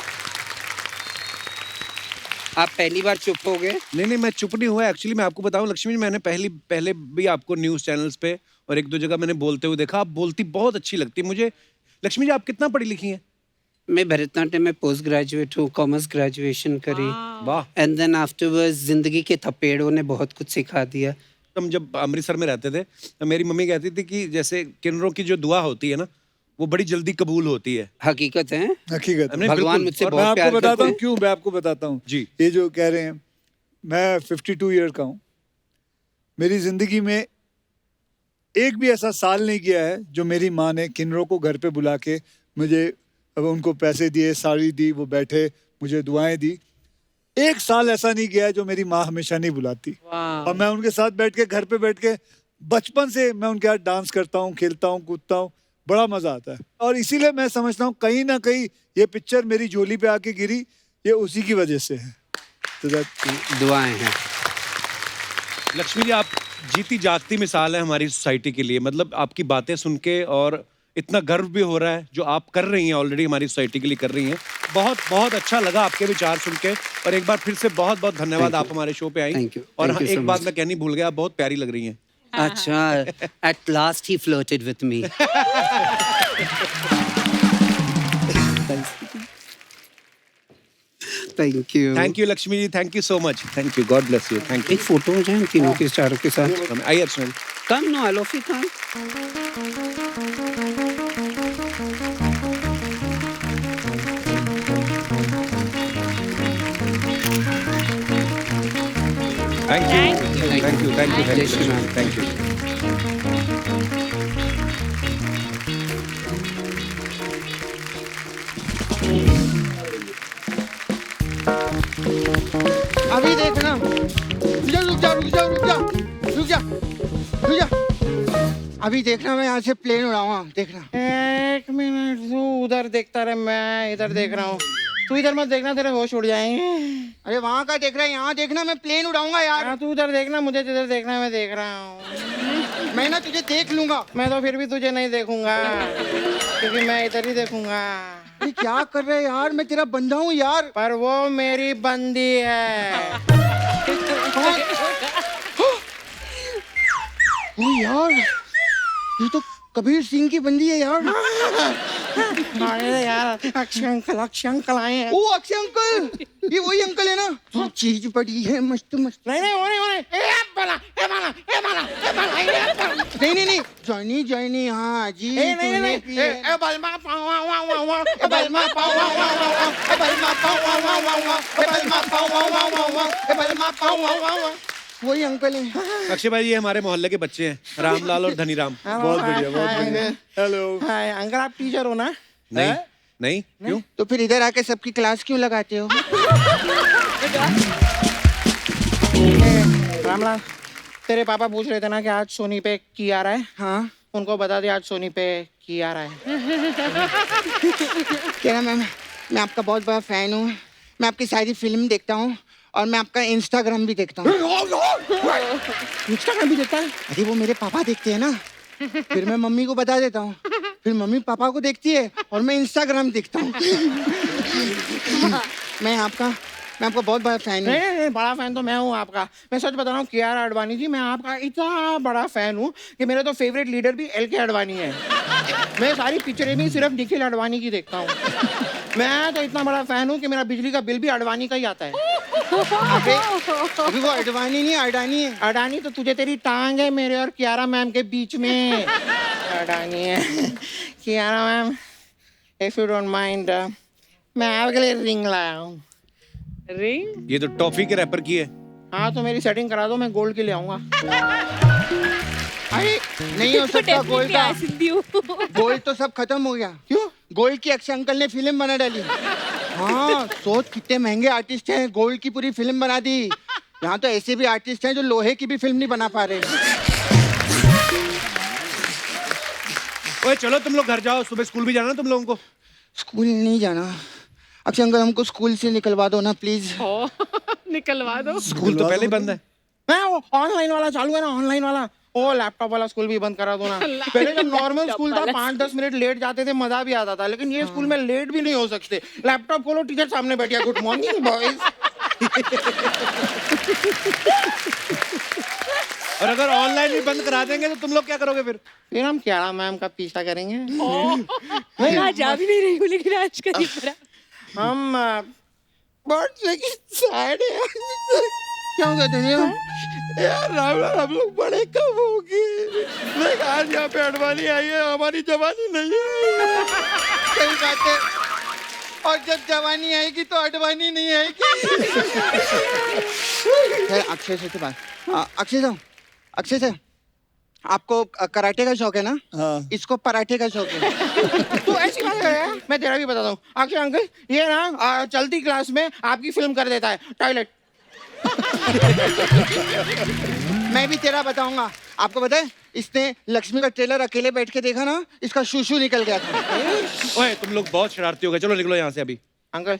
आप पहली बार चुप हो गए? नहीं, मैं चुप नहीं हुआ। एक्चुअली मैं आपको बताऊं लक्ष्मी जी, मैंने पहले भी आपको न्यूज़ चैनल्स पे और एक दो जगह मैंने बोलते हुए देखा। आप बोलती बहुत अच्छी लगती मुझे। लक्ष्मी जी, आप कितना पढ़ी लिखी हैं? मैं भरतनाट्यम में पोस्ट ग्रेजुएट हूँ, कॉमर्स ग्रेजुएशन करी। वाह। एंड देन आफ्टरवर्ड्स जिंदगी के थपेड़ों ने बहुत कुछ सिखा दिया। हम जब अमृतसर में रहते थे तो मेरी मम्मी कहती थी कि जैसे किन्नरों की जो दुआ होती है ना, वो बड़ी जल्दी कबूल होती है। हकीकत है, हकीकत। नहीं, भगवान बिल्कुल। मुझसे और मैं बहुत प्यार आपको बताता करते हूँ हैं। क्यों, मैं आपको बताता हूँ जी। ये जो कह रहे हैं, मैं 52 ईयर का हूँ। मेरी जिंदगी में एक भी ऐसा साल नहीं गया है जो मेरी माँ ने किन्नरों को घर पे बुला के मुझे, अब उनको पैसे दिए, साड़ी दी, वो बैठे मुझे दुआएं दी। एक साल ऐसा नहीं गया है जो मेरी माँ हमेशा नहीं बुलाती। और मैं उनके साथ बैठ के, घर पे बैठ के, बचपन से मैं उनके साथ डांस करता हूँ, खेलता हूँ, कूदता हूँ, बड़ा मजा आता है। और इसीलिए मैं समझता हूँ कहीं ना कहीं ये पिक्चर मेरी झोली पे आके गिरी, ये उसी की वजह से है। तो दुआएं हैं। लक्ष्मी जी, आप जीती जागती मिसाल है हमारी सोसाइटी के लिए। मतलब आपकी बातें सुन के और इतना गर्व भी हो रहा है जो आप कर रही हैं, ऑलरेडी हमारी सोसाइटी के लिए कर रही हैं। बहुत बहुत अच्छा लगा आपके विचार सुन के, और एक बार फिर से बहुत बहुत धन्यवाद, आप हमारे शो पे आई। Thank you. और Thank you एक so बात much. मैं कहनी भूल गया, आप बहुत प्यारी लग रही हैं। अच्छा, at last he flirted with me. Thank you. Thank you Lakshmi ji, thank you so much, thank you, God bless you, thank you. एक फोटो हो जाए हम तीनों के चारों के साथ। आइए Archana. Come no, all of you come. Thank you, thank you, thank you, जय श्री राम। Thank you. अभी देखना, रुक जा रुक जा रुक जा रुक जा रुक जा, अभी देखना मैं यहाँ से प्लेन उड़ाऊंगा, देखना। एक मिनट, तू उधर देखता रहे, मैं इधर देख रहा हूँ। तू इधर मत देखना, तेरे होश उड़ जाएंगे। अरे वहाँ का देख रहा है, यहाँ देखना, मैं प्लेन उड़ाऊंगा यार। हाँ, तू उधर देखना, मुझे जिधर देखना है मैं देख रहा हूँ। मैं ना तुझे देख लूंगा। मैं तो फिर भी तुझे नहीं देखूंगा, क्योंकि मैं इधर ही देखूंगा। अरे क्या कर रहे हैं यार, मैं तेरा बंदा हूँ यार। पर वो मेरी बंदी है। ओ यार, ये तो कबीर सिंह की बंदी है यार। अरे यार, अक्षय अंकल आए हैं। ओ अक्षय अंकल, ये वही अंकल है ना, तो चीज बड़ी है मस्त मस्त। नहीं, वो नहीं। नहीं जॉनी जॉनी, हाँ जी। नहीं। बलमा पाव वाव वाव वाव, बलमा पाव वाव वाव वाव, बलमा पाव वाव वाव वाव, बलमा पाव वाव वाव वाव, बलमा पाव वाव वाव। वही अंकल है। अक्षय भाई, ये हमारे मोहल्ले के बच्चे हैं, रामलाल और धनीराम। बहुत बढ़िया, बहुत बढ़िया। हेलो। हाय अंकल, आप टीचर हो ना? नहीं नहीं, क्यों? तो फिर इधर आके सबकी क्लास क्यों लगाते हो? रामलाल, तेरे पापा पूछ रहे थे ना कि आज सोनी पे की आ रहा है। हाँ, उनको बता दे आज सोनी पे की आ रहा है। क्या मैम, मैं आपका बहुत बड़ा फैन हूँ। मैं आपकी सारी फिल्म देखता हूँ और मैं आपका इंस्टाग्राम भी देखता हूँ। इंस्टाग्राम भी देखता है? अरे वो मेरे पापा देखते हैं ना, फिर मैं मम्मी को बता देता हूँ, फिर मम्मी पापा को देखती है और मैं इंस्टाग्राम देखता हूँ। मैं आपका बहुत बड़ा फैन हूँ। नहीं, बड़ा फैन तो मैं हूँ आपका। मैं सच बता रहा हूँ कियारा आडवाणी जी, मैं आपका इतना बड़ा फैन हूँ कि मेरे तो फेवरेट लीडर भी LK आडवाणी है। मैं सारी पिक्चरें भी सिर्फ निखिल आडवाणी की देखता हूँ। मैं तो इतना बड़ा फैन हूँ कि मेरा बिजली का बिल भी आडवाणी का ही आता है। अभी वो अडवाणी नहीं, अडानी है। अडानी तो तुझे, तेरी टांग है मेरे और कियारा मैम के बीच में। अडानी है। Kiara ma'am, if you don't mind, मैं आपके लिए रिंग लाया हूँ। रिंग? ये तो टॉफी के रैपर की है। हाँ, तो मेरी सेटिंग करा दो, मैं गोल्ड की ले आऊंगा। अरे नहीं हो सकता गोल्ड का, गोल्ड तो सब खत्म हो गया। क्यों? गोल्ड की अक्षय अंकल ने फिल्म बना डाली। हाँ, सोच कितने महंगे आर्टिस्ट हैं, गोल्ड की पूरी फिल्म बना दी। यहाँ तो ऐसे भी आर्टिस्ट हैं जो लोहे की भी फिल्म नहीं बना पा रहे। ओए चलो तुम लोग घर जाओ, सुबह स्कूल भी जाना तुम लोगों को। स्कूल नहीं जाना अक्षय अंकल, हमको स्कूल से निकलवा दो ना प्लीज। निकलवा दो। स्कूल तो पहले ही बंद है। वो ऑनलाइन वाला चालू है ना, ऑनलाइन वाला। ओ लैपटॉप वाला स्कूल भी बंद करा दो ना। पहले जब नॉर्मल स्कूल था 5-10 मिनट लेट जाते थे, मजा भी आता था, लेकिन ये स्कूल में लेट भी नहीं हो सकते। लैपटॉप खोलो, टीचर सामने बैठिया, गुड मॉर्निंग बॉयज। और अगर ऑनलाइन भी बंद करा देंगे तो तुम लोग क्या करोगे फिर? फिर हम क्या मैम का पीछा करेंगे। मैं आज जा भी नहीं रही हूँ, लेकिन आज कहीं पर हम बहुत सैड है। क्या हो गया दुनिया? यार हम लोग बड़े कब होंगे? देख आज यहाँ पे अडवाणी आई है, हमारी जवानी नहीं है। सही बात है, और जब जवानी आएगी तो अडवाणी नहीं आएगी। अक्षय से बात, अक्षय से आपको कराटे का शौक है ना? हाँ। इसको पराठे का शौक है। तू ऐसी बात कर रहा है? मैं तेरा भी बताता हूँ अक्षय अंकल, ये ना चलती क्लास में आपकी फिल्म कर देता है, टॉयलेट। मैं भी तेरा बताऊंगा। आपको पता है, इसने लक्ष्मी का ट्रेलर अकेले बैठ के देखा ना, इसका शूशू निकल गया था। ओए तुम लोग बहुत शरारती हो गए, चलो निकलो यहाँ से अभी। अंकल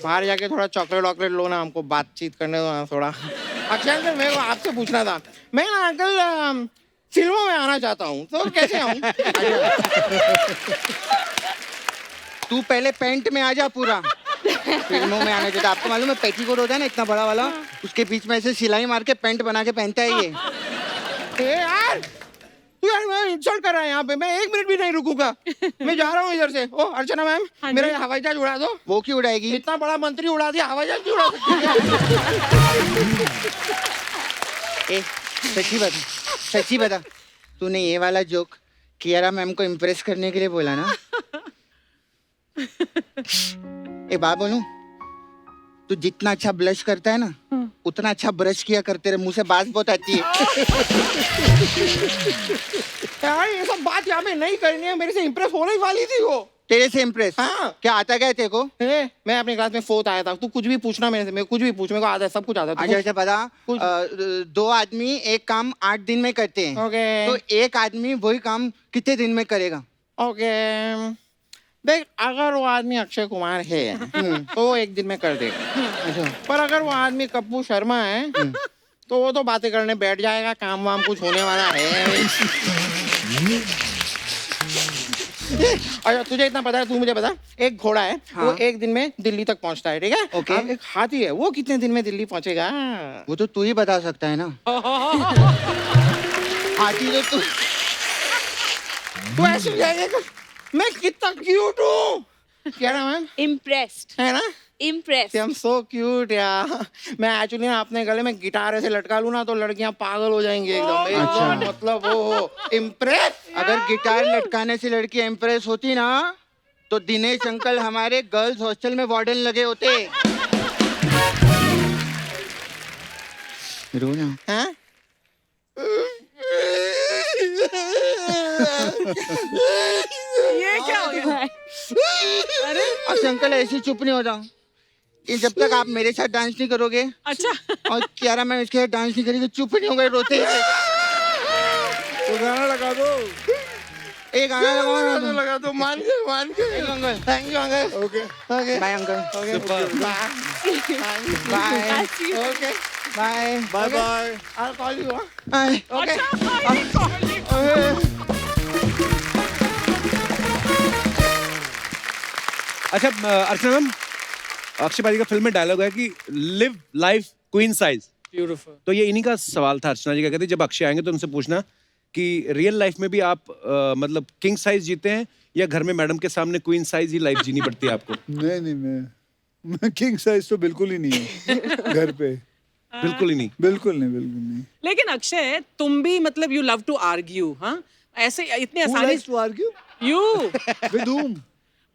बाहर जाके थोड़ा चॉकलेट वॉकलेट लो ना, हमको बातचीत करने दो ना थोड़ा। अक्षय अंकल, मेरे को आपसे पूछना था, मैं ना अंकल फिल्मों में आना चाहता हूँ, तो कैसे आऊँ? तू पहले पैंट में आ जा पूरा। फिल्मों में आने चाहिए। आपको मालूम है पेटीकोट होता है ना इतना बड़ा वाला, उसके बीच में ऐसे सिलाई मार के पैंट बना के पहनता है ये। यार तू यार मैं इंसल्ट कर रहा है यहाँ पे, मैं 1 मिनट भी नहीं रुकूंगा। मैं जा रहा हूँ इधर से। ओ अर्चना मैम, मेरा ये हवाई जहाज उड़ा दो। वो क्यों उड़ाएगी? इतना बड़ा मंत्री उड़ा दिया, हवाई जहाज क्यों उड़ा सकती है? सच्ची बता, तूने ये वाला जोक कियारा मैम को इम्प्रेस करने के लिए बोला ना? एक बात बोलूं, तू जितना अच्छा ब्लश करता है ना, उतना अच्छा ब्रश किया कर, तेरे मुंह से बात बहुत आती है। यार ये सब बात यहाँ पे नहीं करनी है, मेरे से इम्प्रेस होने ही वाली थी वो। तेरे से इम्प्रेस? हाँ। क्या आता क्या है तेरे को? मैं अपनी क्लास में 4th आया था। तू कुछ भी पूछना मेरे से, मैं कुछ भी पूछ, मेरे को आता है, सब कुछ आता है। अच्छा अच्छा बता, 2 आदमी एक काम 8 दिन में करते हैं। ओके। तो एक आदमी वही काम कितने दिन में करेगा? ओके देख, अगर वो आदमी अक्षय कुमार है तो वो 1 दिन में कर देगा। अच्छा। पर अगर वो आदमी कप्पू शर्मा है तो वो तो बातें करने बैठ जाएगा, काम वाम कुछ होने वाला है। अच्छा तुझे इतना पता है, तू मुझे बता, एक घोड़ा है, हाँ। वो 1 दिन में दिल्ली तक पहुंचता है, ठीक है? ओके। अब एक हाथी है, वो कितने दिन में दिल्ली पहुंचेगा? वो तो तू ही बता सकता है ना। हाथी तो तू ऐसे जाएगा, मैं कितना क्यूट हूँ। क्या नाम है? इम्प्रेस्ड है ना? Impressed. I am so cute यार। मैं एक्चुअली ना अपने गले में गिटार ऐसे लटका लूं ना तो लड़कियां पागल हो जाएंगी एकदम। एकदम मतलब वो इम्प्रेस। अगर गिटार लटकाने से लड़की इम्प्रेस होती ना, तो दिनेश अंकल हमारे गर्ल्स हॉस्टल में वार्डन लगे होते। रो ना। हाँ? ये क्या हो गया? अरे अच्छा अंकल ऐसे चुप नहीं होता कि जब तक आप मेरे साथ डांस नहीं करोगे, अच्छा, और कियारा मैम इसके साथ डांस नहीं करेगी, चुप नहीं हो गए, रोते ही रहे। तो गाना लगा दो। एक गाना लगाओ ना तुम। लगा तो मान के uncle. Thank you uncle. Okay okay bye uncle. Okay bye bye okay bye bye bye. I'll call you huh? Bye. Okay अच्छा अर्चना मैम, अक्षय पाजी का फिल्म में डायलॉग है कि live life queen size. Beautiful. तो ये इन्हीं का सवाल था अर्चना जी का। कहते जब अक्षय आएंगे तो उनसे पूछना कि रियल लाइफ में भी आप मतलब किंग साइज जीते हैं या घर में मैडम के सामने क्वीन साइज ही लाइफ जीनी पड़ती है आपको? नहीं मैं किंग साइज तो बिल्कुल ही नहीं है घर पे। बिल्कुल ही नहीं। बिल्कुल नहीं। लेकिन अक्षय तुम भी मतलब यू लव टू आर्ग्यू, हाँ ऐसे इतने Who आसानी likes to argue? You With whom?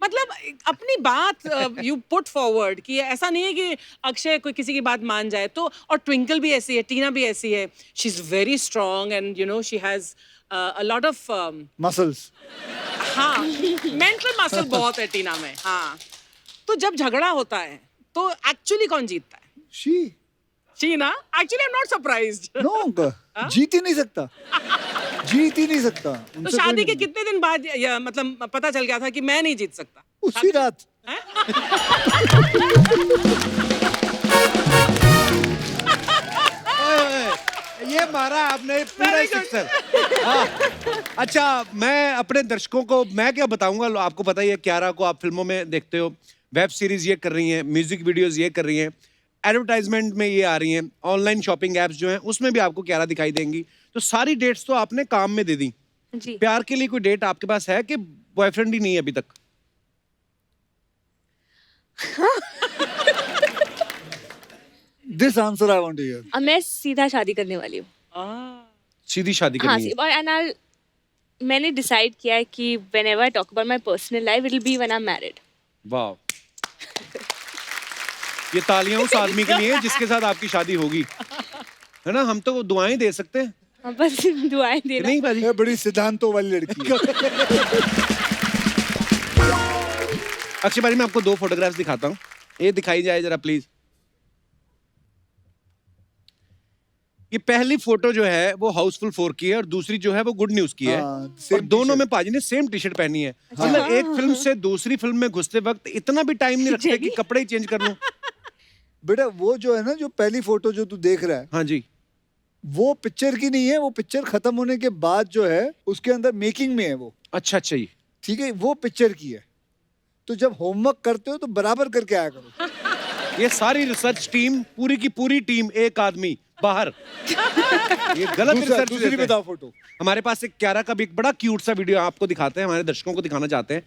मतलब अपनी बात यू पुट फॉरवर्ड कि ऐसा नहीं है कि अक्षय कोई किसी की बात मान जाए। तो और ट्विंकल भी ऐसी है, टीना भी ऐसी है, she is very strong and you know she has a lot of Muscles. हाँ मेंटल मसल बहुत है टीना में। हाँ तो जब झगड़ा होता है तो एक्चुअली कौन जीतता है? She. Sheena. Actually I am not surprised. No, जीत ही नहीं सकता। जीत ही नहीं सकता। तो उनसे शादी कोई के नहीं। कितने दिन बाद मतलब पता चल गया था कि मैं नहीं जीत सकता? उसी रात। ये मारा आपने पूरा सिक्सर। हाँ। अच्छा मैं अपने दर्शकों को मैं क्या बताऊंगा, आपको पता ही है कियारा को आप फिल्मों में देखते हो, वेब सीरीज ये कर रही हैं, म्यूजिक वीडियोस ये कर रही हैं, एडवर्टाइजमेंट में ये आ रही हैं, ऑनलाइन शॉपिंग एप्स जो हैं उसमें भी आपको कियारा दिखाई देंगी। तो सारी डेट्स तो आपने काम में दे दी। जी। प्यार के लिए कोई डेट आपके पास है कि बॉयफ्रेंड ही नहीं है अभी तक? This answer I want to hear. अब मैं सीधा शादी करने वाली हूँ। सीधी शादी हाँ करनी है? एंड मैंने डिसाइड किया है कि whenever I talk about my personal life, it will be when I'm married. वाह, ये तालियां उस आदमी के लिए जिसके साथ आपकी शादी होगी, है ना? हम तो दुआएं दे सकते हैं। हाँ, बस दुआएं कि देना। नहीं बाजी? ये बड़ी सिद्धांतों वाली लड़की है। अक्षय बाजी मैं आपको 2 फोटोग्राफ्स दिखाता हूँ, ये दिखाई जाए जरा प्लीज। ये पहली फोटो जो है वो हाउसफुल 4 की है और दूसरी जो है वो गुड न्यूज की है हाँ, और same दोनों t-shirt। में पाजी ने सेम टी शर्ट पहनी है। मतलब एक फिल्म से दूसरी फिल्म में घुसते वक्त इतना भी टाइम नहीं रखते कि कपड़े ही चेंज कर लूं। बेटा वो जो है ना, जो पहली फोटो जो तू देख रहा है, हाँ जी, वो पिक्चर की नहीं है, वो पिक्चर खत्म होने के बाद जो है उसके अंदर मेकिंग में है वो। अच्छा अच्छा जी। ठीक है, वो पिक्चर की है। तो जब होमवर्क करते हो तो बराबर करके आया करो। ये सारी रिसर्च टीम, पूरी की पूरी टीम, एक आदमी बाहर, ये गलत रिसर्च दूसरी देते हैं। बताओ फोटो। हमारे पास एक क्यारा का भी एक बड़ा क्यूट सा वीडियो आपको दिखाते हैं, हमारे दर्शकों को दिखाना चाहते हैं।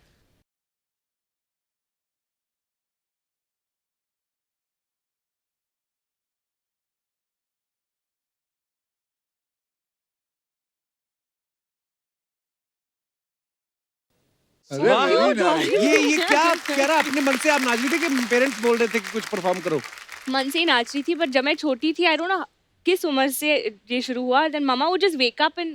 अरे very nice। ये क्या क्यारा अपने मन से आप नाच रही थी कि पेरेंट्स बोल रहे थे कि कुछ परफॉर्म करो? मन से ही नाच रही थी, पर जब मैं छोटी थी, आई डोंट नो किस उम्र से ये शुरू हुआ, then mama would just wake up and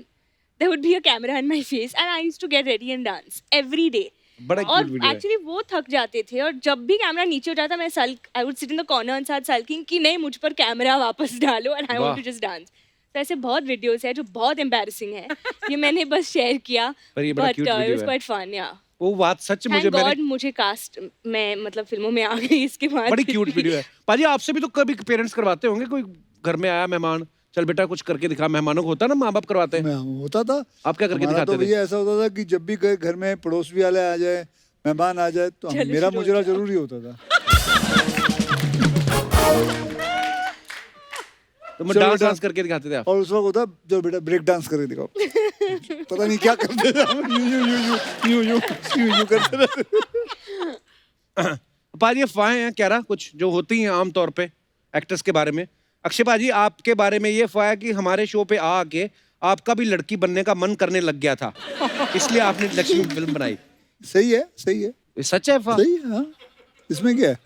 there would be a camera in my face and I used to get ready and dance every day. बड़ा और क्यूट वीडियो है। एक्चुअली वो थक जाते थे और जब भी कैमरा नीचे हो जाता, मैं I would sit in the corner and start sulking कि नहीं, मुझ पर कैमरा वापस डालो and I want to just dance. तो ऐसे बहुत वीडियोस है जो बहुत एम्बैरेसिंग है, ये मैंने बस शेयर किया, पर ये बड़ा but cute it video was है। Quite fun. या वो बात सच मुझे थैंक गॉड मैंने मुझे कास्ट में मतलब फिल्मों में आ गई इसके बाद। बड़ी क्यूट वीडियो है। पाजी आपसे भी तो कभी पेरेंट्स करवाते होंगे, कोई घर में आया मेहमान, चल बेटा कुछ करके दिखा, मेहमानों को होता है ना, माँ बाप करवाते हैं। मैं होता था। आप क्या करके हमारा तो दिखाते थे? भैया ऐसा होता था कि जब भी घर में पड़ोस भी वाले आ जाए, मेहमान आ जाए, तो चलो मेरा शुरू हो मुजरा जाओ। जरूरी होता था। तो मैं चलो डांस बेटा। डांस करके दिखाते थे आप? और उस वक्त होता, जो बेटा ब्रेक डांस करके दिखाओ। पता नहीं क्या करते थे हम, यूं करते रहते। पाजी अफवाहें हैं क्यारा कुछ जो होती हैं आमतौर पे एक्टर्स के बारे में। अक्षय पाजी आपके बारे में ये अफवाह है कि हमारे शो पे आके आपका भी लड़की बनने का मन करने लग गया था, इसलिए आपने लक्ष्मी फिल्म बनाई। सही है, सही है, ये सच है अफवाह? सही है। हाँ, इसमें क्या है?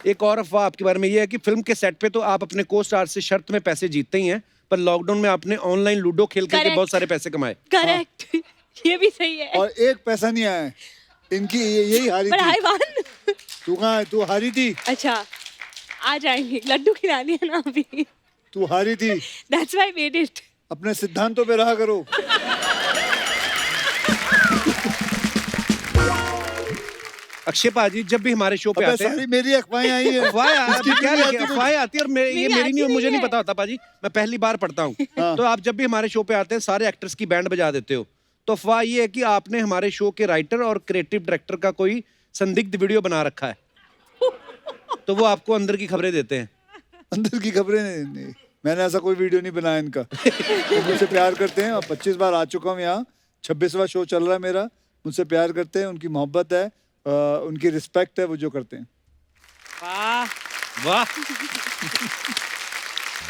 एक और अफवाह आपके बारे में ये है कि फिल्म के सेट पे तो आप अपने को स्टार से शर्त में पैसे जीतते ही हैं, पर लॉकडाउन में आपने ऑनलाइन लूडो खेल करके Correct. बहुत सारे पैसे कमाए। करेक्ट। ये भी सही है। और एक पैसा नहीं आया है। इनकी यही हारी पर थी। I one. तू कहाँ है? तू हारी थी, अच्छा, आ जाएंगे, लड्डू खिला दिया ना अभी। तू हारी थी। That's why made it. अपने सिद्धांतों पे रहा करो। अक्षय पाजी जब भी हमारे शो पे अबे आते हैं सारी मेरी अखबाएं आई है। अफवाहें इसकी क्या क्यों नहीं लिखे आती कुछ? अफवाहें आती है और ये मेरी मेरी आती नहीं, मुझे नहीं नहीं है। पता होता पाजी, मैं पहली बार पढ़ता हूँ। हाँ। तो आप जब भी हमारे शो पे आते हैं सारे एक्टर्स की बैंड बजा देते हो, तो अफवाह ये है कि आपने हमारे शो के राइटर और क्रिएटिव डायरेक्टर का कोई संदिग्ध वीडियो बना रखा है, तो वो आपको अंदर की खबरें देते हैं। अंदर की खबरें नहीं, मैंने ऐसा कोई वीडियो नहीं बनाया इनका। वो मुझसे प्यार करते हैं और 25 बार आ चुका हूँ यहाँ, 26वां शो चल रहा है मेरा। मुझसे प्यार करते हैं, उनकी मोहब्बत है, उनकी रिस्पेक्ट है, वो जो करते हैं। वाह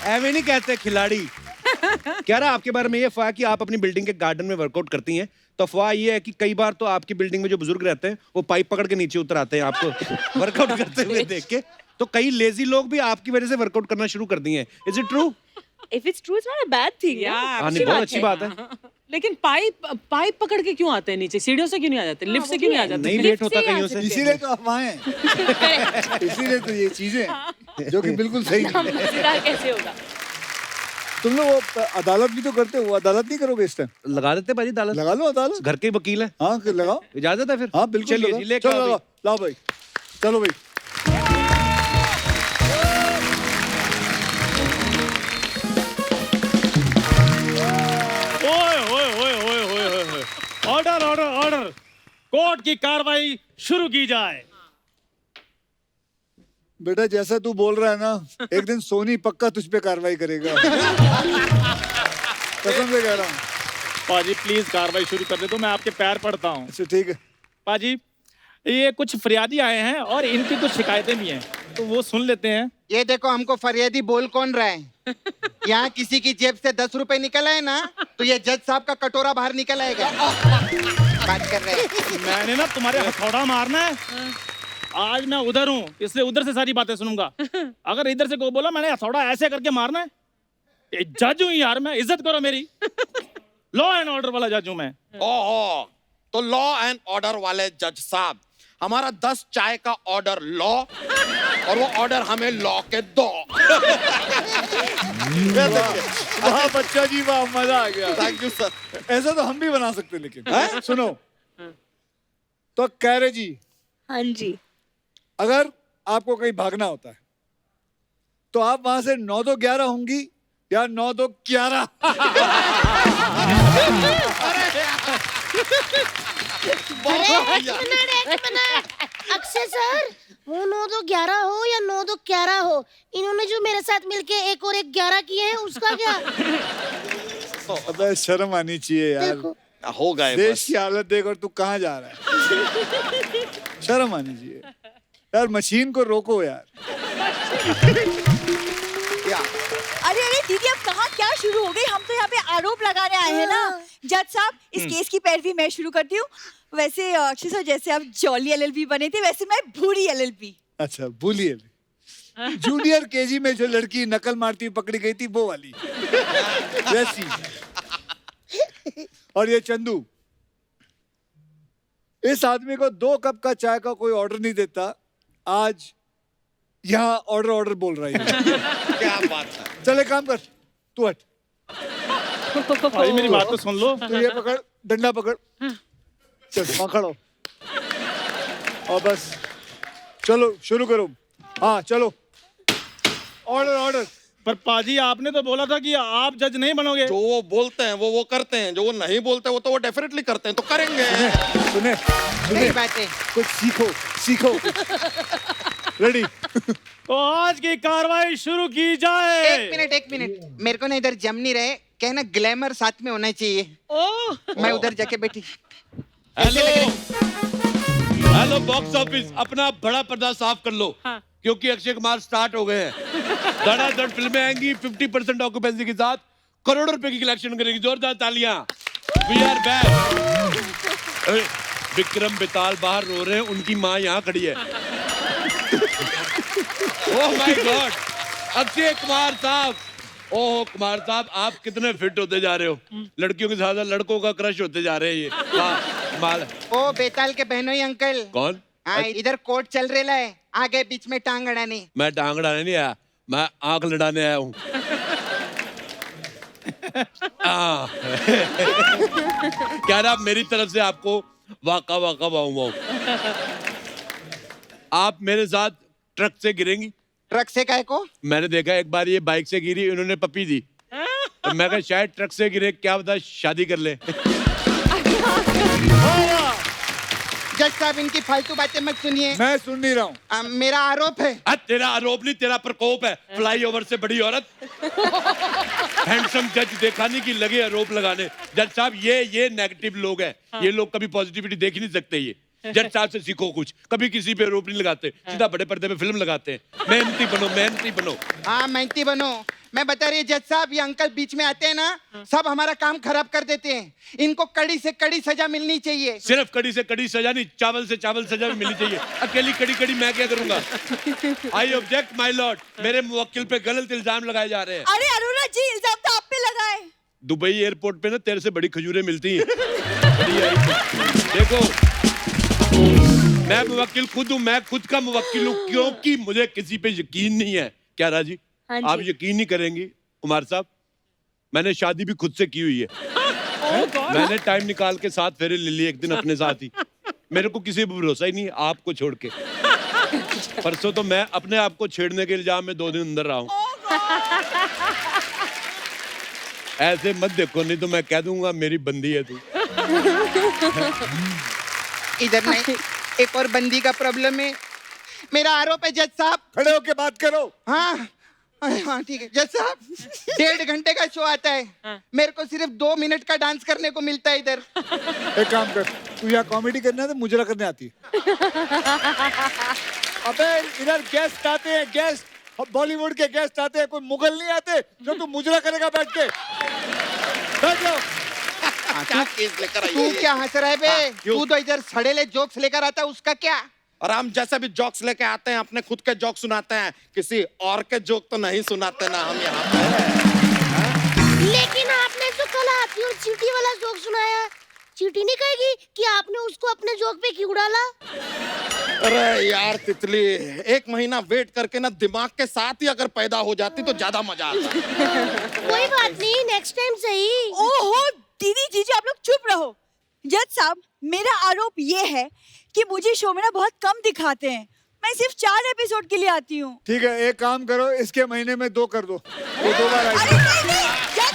ऐਵੇਂ नहीं कहते खिलाड़ी। क्या रहा आपके बारे में ये अफवाह कि आप अपनी बिल्डिंग के गार्डन में वर्कआउट करती हैं, तो अफवाह ये है कि कई बार तो आपकी बिल्डिंग में जो बुजुर्ग रहते हैं वो पाइप पकड़ के नीचे उतर आते हैं आपको वर्कआउट करते हुए देख के, तो कई लेजी लोग भी आपकी वजह से वर्कआउट करना शुरू कर दिए हैं। Is it true? If it's true it's not a bad thing. Yeah, नहीं, बहुत अच्छी बात है। लेकिन पाइप पकड़ के क्यों आते हैं नीचे? सीढ़ियों से क्यों नहीं आ जाते? लिफ्ट से क्यों नहीं आ जाते? नहीं लेट होता कहीं से। इसीलिए तो अफवाहें हैं। इसीलिए तो ये चीजें जो कि बिल्कुल सही नहीं है। मजेदार कैसे होगा? तुम लोग वो अदालत भी तो करते हो, वो अदालत नहीं करोगे इस टाइम? लगा देते भाजी अदालत, लगा लो अदालत। घर के ही वकील है, हाँ लगाओ। इजाजत है फिर? हाँ बिल्कुल चलिए लगाओ। जी, लेकर चलो आओ लगाओ, लाओ भाई, चलो भाई। ओए ओए ओए ओए ओए ओए, ऑर्डर ऑर्डर ऑर्डर, कोर्ट की कार्रवाई शुरू की जाए। बेटा जैसा तू बोल रहा है ना, एक दिन सोनी पक्का तुझ पे कार्रवाई करेगा। कसम से कह रहा हूँ। पाजी प्लीज कार्रवाई शुरू कर दे तो मैं आपके पैर पड़ता हूँ। अच्छा ठीक है। पाजी ये कुछ फरियादी आए हैं और इनकी कुछ शिकायतें भी हैं, तो वो सुन लेते हैं। ये देखो, हमको फरियादी बोल कौन रहा है? यहाँ किसी की जेब से 10 रुपए निकल आए ना, तो ये जज साहब का कटोरा बाहर निकल आएगा। बात कर रहे हैं। मैंने ना तुम्हारे हथौड़ा मारना है, आज मैं उधर हूँ इसलिए उधर से सारी बातें सुनूंगा। अगर इधर से कोई बोला मैंने हथौड़ा ऐसे करके मारना है, ये जज हूँ यार मैं, इज्जत करो मेरी। लॉ एंड ऑर्डर वाला जज हूँ मैं। ओहो, तो लॉ एंड ऑर्डर वाले जज साहब, हमारा 10 चाय का ऑर्डर लो और वो ऑर्डर हमें लो के दो। वाह बच्चा जी वाह, मजा आ गया। Thank you sir. ऐसा तो हम भी बना सकते लेकिन सुनो तो कैरे जी, हाँ जी। अगर आपको कहीं भागना होता है तो आप वहां से 9-2-11 होंगी या 9-2-11? एक मिनट अक्षय सर, वो 9-2-11 हो या 9-2-11 हो, इन्होंने जो मेरे साथ मिलके 1 और 1 11 किए हैं उसका क्या? अबे शर्म आनी चाहिए यार, देखो हो गए देश बस। की हालत देख और तू कहाँ जा रहा है। शर्म आनी चाहिए यार, मशीन को रोको यार। अरे अरे दीदी, अब कहाँ क्या शुरू हो गई? हम तो यहाँ पे आरोप लगाने आए हैं ना। जज साहब, इस केस की पैरवी मैं शुरू करती हूँ। वैसे अक्षय सर, जैसे आप जॉली एलएलबी बने थे, वैसे मैं भूरी एलएलबी। अच्छा भूलिए, जूनियर केजी में जो लड़की नकल मारती हुई पकड़ी गई थी वो वाली वैसी। और ये चंदू, इस आदमी को 2 कप का चाय का कोई ऑर्डर नहीं देता, आज यहाँ ऑर्डर बोल रही है। क्या बात है। चल एक काम कर, तू हट, भाई मेरी बात तो सुन लो। तो ये पकड़, डंडा पकड़, चल पकड़ो और बस चलो शुरू करो। हाँ चलो, ऑर्डर। पर पाजी आपने तो बोला था कि आप जज नहीं बनोगे। जो वो बोलते हैं वो करते हैं, जो वो नहीं बोलते वो डेफिनेटली करते हैं, तो करेंगे। सुने सही बात है। कुछ सीखो। रेडी? तो आज की कार्रवाई शुरू की जाए। एक मिनट, मेरे को ना इधर जम नहीं रहे, कहना ग्लैमर साथ में होना चाहिए। मैं उधर जाके बैठी। हेलो बॉक्स ऑफिस, अपना बड़ा पर्दा साफ कर लो। हाँ। क्योंकि अक्षय कुमार स्टार्ट हो गए हैं। धड़ाधड़ फिल्में आएंगी 50% ऑक्यूपेंसी के साथ, करोड़ों रुपए की कलेक्शन करेगी। जोरदार तालियां। We are back. Vikram Betaal बाहर रो रहे हैं, उनकी माँ यहाँ खड़ी है। Oh my god, Akshay Kumar साहब। ओह कुमार साहब, आप कितने फिट होते जा रहे हो। लड़कियों के साथ लड़कों का क्रश होते जा रहे हैं ये। वाह, माल। ओ बेताल के बहनोई अंकल। कौन? हाँ, इधर कोर्ट चल रहा है, आगे बीच में टांग अड़ाने। मैं टांग अड़ाने नहीं आया, मैं आंख लड़ाने आया हूँ। क्या ना, मेरी तरफ से आपको वाका वाऊ। आप मेरे साथ ट्रक से गिरेंगी। ट्रक से काहे को? मैंने देखा एक बार ये बाइक से गिरी, इन्होंने पपी दी, तो मैं कहा शायद ट्रक से गिरे, क्या पता शादी कर ले। जज साहब, इनकी फालतू बातें मत सुनिए। मैं सुन नहीं रहा हूँ। मेरा आरोप है। तेरा आरोप नहीं, तेरा प्रकोप है। फ्लाईओवर से बड़ी औरत, हैंडसम जज देखा नहीं कि लगे आरोप लगाने। जज साहब, ये नेगेटिव लोग हैं। ये लोग कभी पॉजिटिविटी देख ही नहीं सकते। ये जज साहब से सीखो कुछ, कभी किसी पे आरोप नहीं लगाते, सीधा बड़े पर्दे पे फिल्म लगाते हैं। मेहनती बनो। हाँ, मेहनती बनो। मैं बता रही जज साहब, ये अंकल बीच में आते हैं ना, सब हमारा काम खराब कर देते हैं। इनको कड़ी से कड़ी सजा मिलनी चाहिए। सिर्फ कड़ी से कड़ी सजा नहीं, चावल से चावल सजा भी मिलनी चाहिए। अकेली कड़ी मैं क्या करूंगा? आई ऑब्जेक्ट माय लॉर्ड, मेरे मुवक्किल पे गलत इल्जाम लगाए जा रहे हैं। अरे अरुणा जी, इल्जाम तो आप पे लगाए। दुबई एयरपोर्ट पे ना तेरे से बड़ी खजूरें मिलती हैं। देखो, मैं मुवक्किल खुद हूँ, मैं खुद का मुवक्किल हूँ, क्योंकि मुझे किसी पे यकीन नहीं है। क्या राजी? हाँ जी। आप यकीन नहीं करेंगी कुमार साहब, मैंने शादी भी खुद से की हुई है। मैंने टाइम निकाल के 7 फेरे ले लिए एक दिन अपने साथ ही। मेरे को किसी पे भरोसा ही नहीं, आपको छोड़ के। परसों तो मैं अपने आप को छेड़ने के इल्जाम में 2 दिन अंदर रहा हूँ। ऐसे मत देखो, नहीं तो मैं कह दूंगा मेरी बंदी है तू। इधर नहीं, एक और बंदी का प्रॉब्लम है। मेरा आरोप है जज साहब। खड़े होके बात करो। हाँ हाँ ठीक है जज साहब, 1.5 घंटे का शो आता है, मेरे को सिर्फ 2 मिनट का डांस करने को मिलता है इधर। एक काम कर, तू यहाँ कॉमेडी करना है तो मुजरा करने आती है। अबे इधर गेस्ट आते हैं, गेस्ट बॉलीवुड के गेस्ट आते हैं, कोई मुगल नहीं आते जो तू मुजरा करेगा बैठ के। बैठ जाओ। क्या केस लेकर आई तू है? क्या हंस रहा है बे? तू तो इधर सड़ेले जोक्स लेकर आता है, उसका क्या? और हम जैसे भी जोक्स लेके आते हैं, अपने खुद के जोक सुनाते हैं, किसी और के जोक तो नहीं सुनाते ना हम यहाँ पे। लेकिन आपने तो कल हाथी और चींटी वाला जोक सुनाया, चीटी नहीं कहेगी कि आपने उसको अपने जोक पे क्यों डाला? अरे यार तितली, 1 महीना वेट करके ना दिमाग के साथ ही अगर पैदा हो जाती तो ज्यादा मजा आता। कोई बात नहीं, नेक्स्ट टाइम सही। ओहो दीदी जीजी आप लोग चुप रहो। जज साहब मेरा आरोप ये है कि मुझे शो में ना बहुत कम दिखाते हैं। मैं सिर्फ 4 एपिसोड के लिए आती हूँ। ठीक है, एक काम करो, इसके महीने में 2 कर दो, वो 2 बार आएगी। अरे नहीं,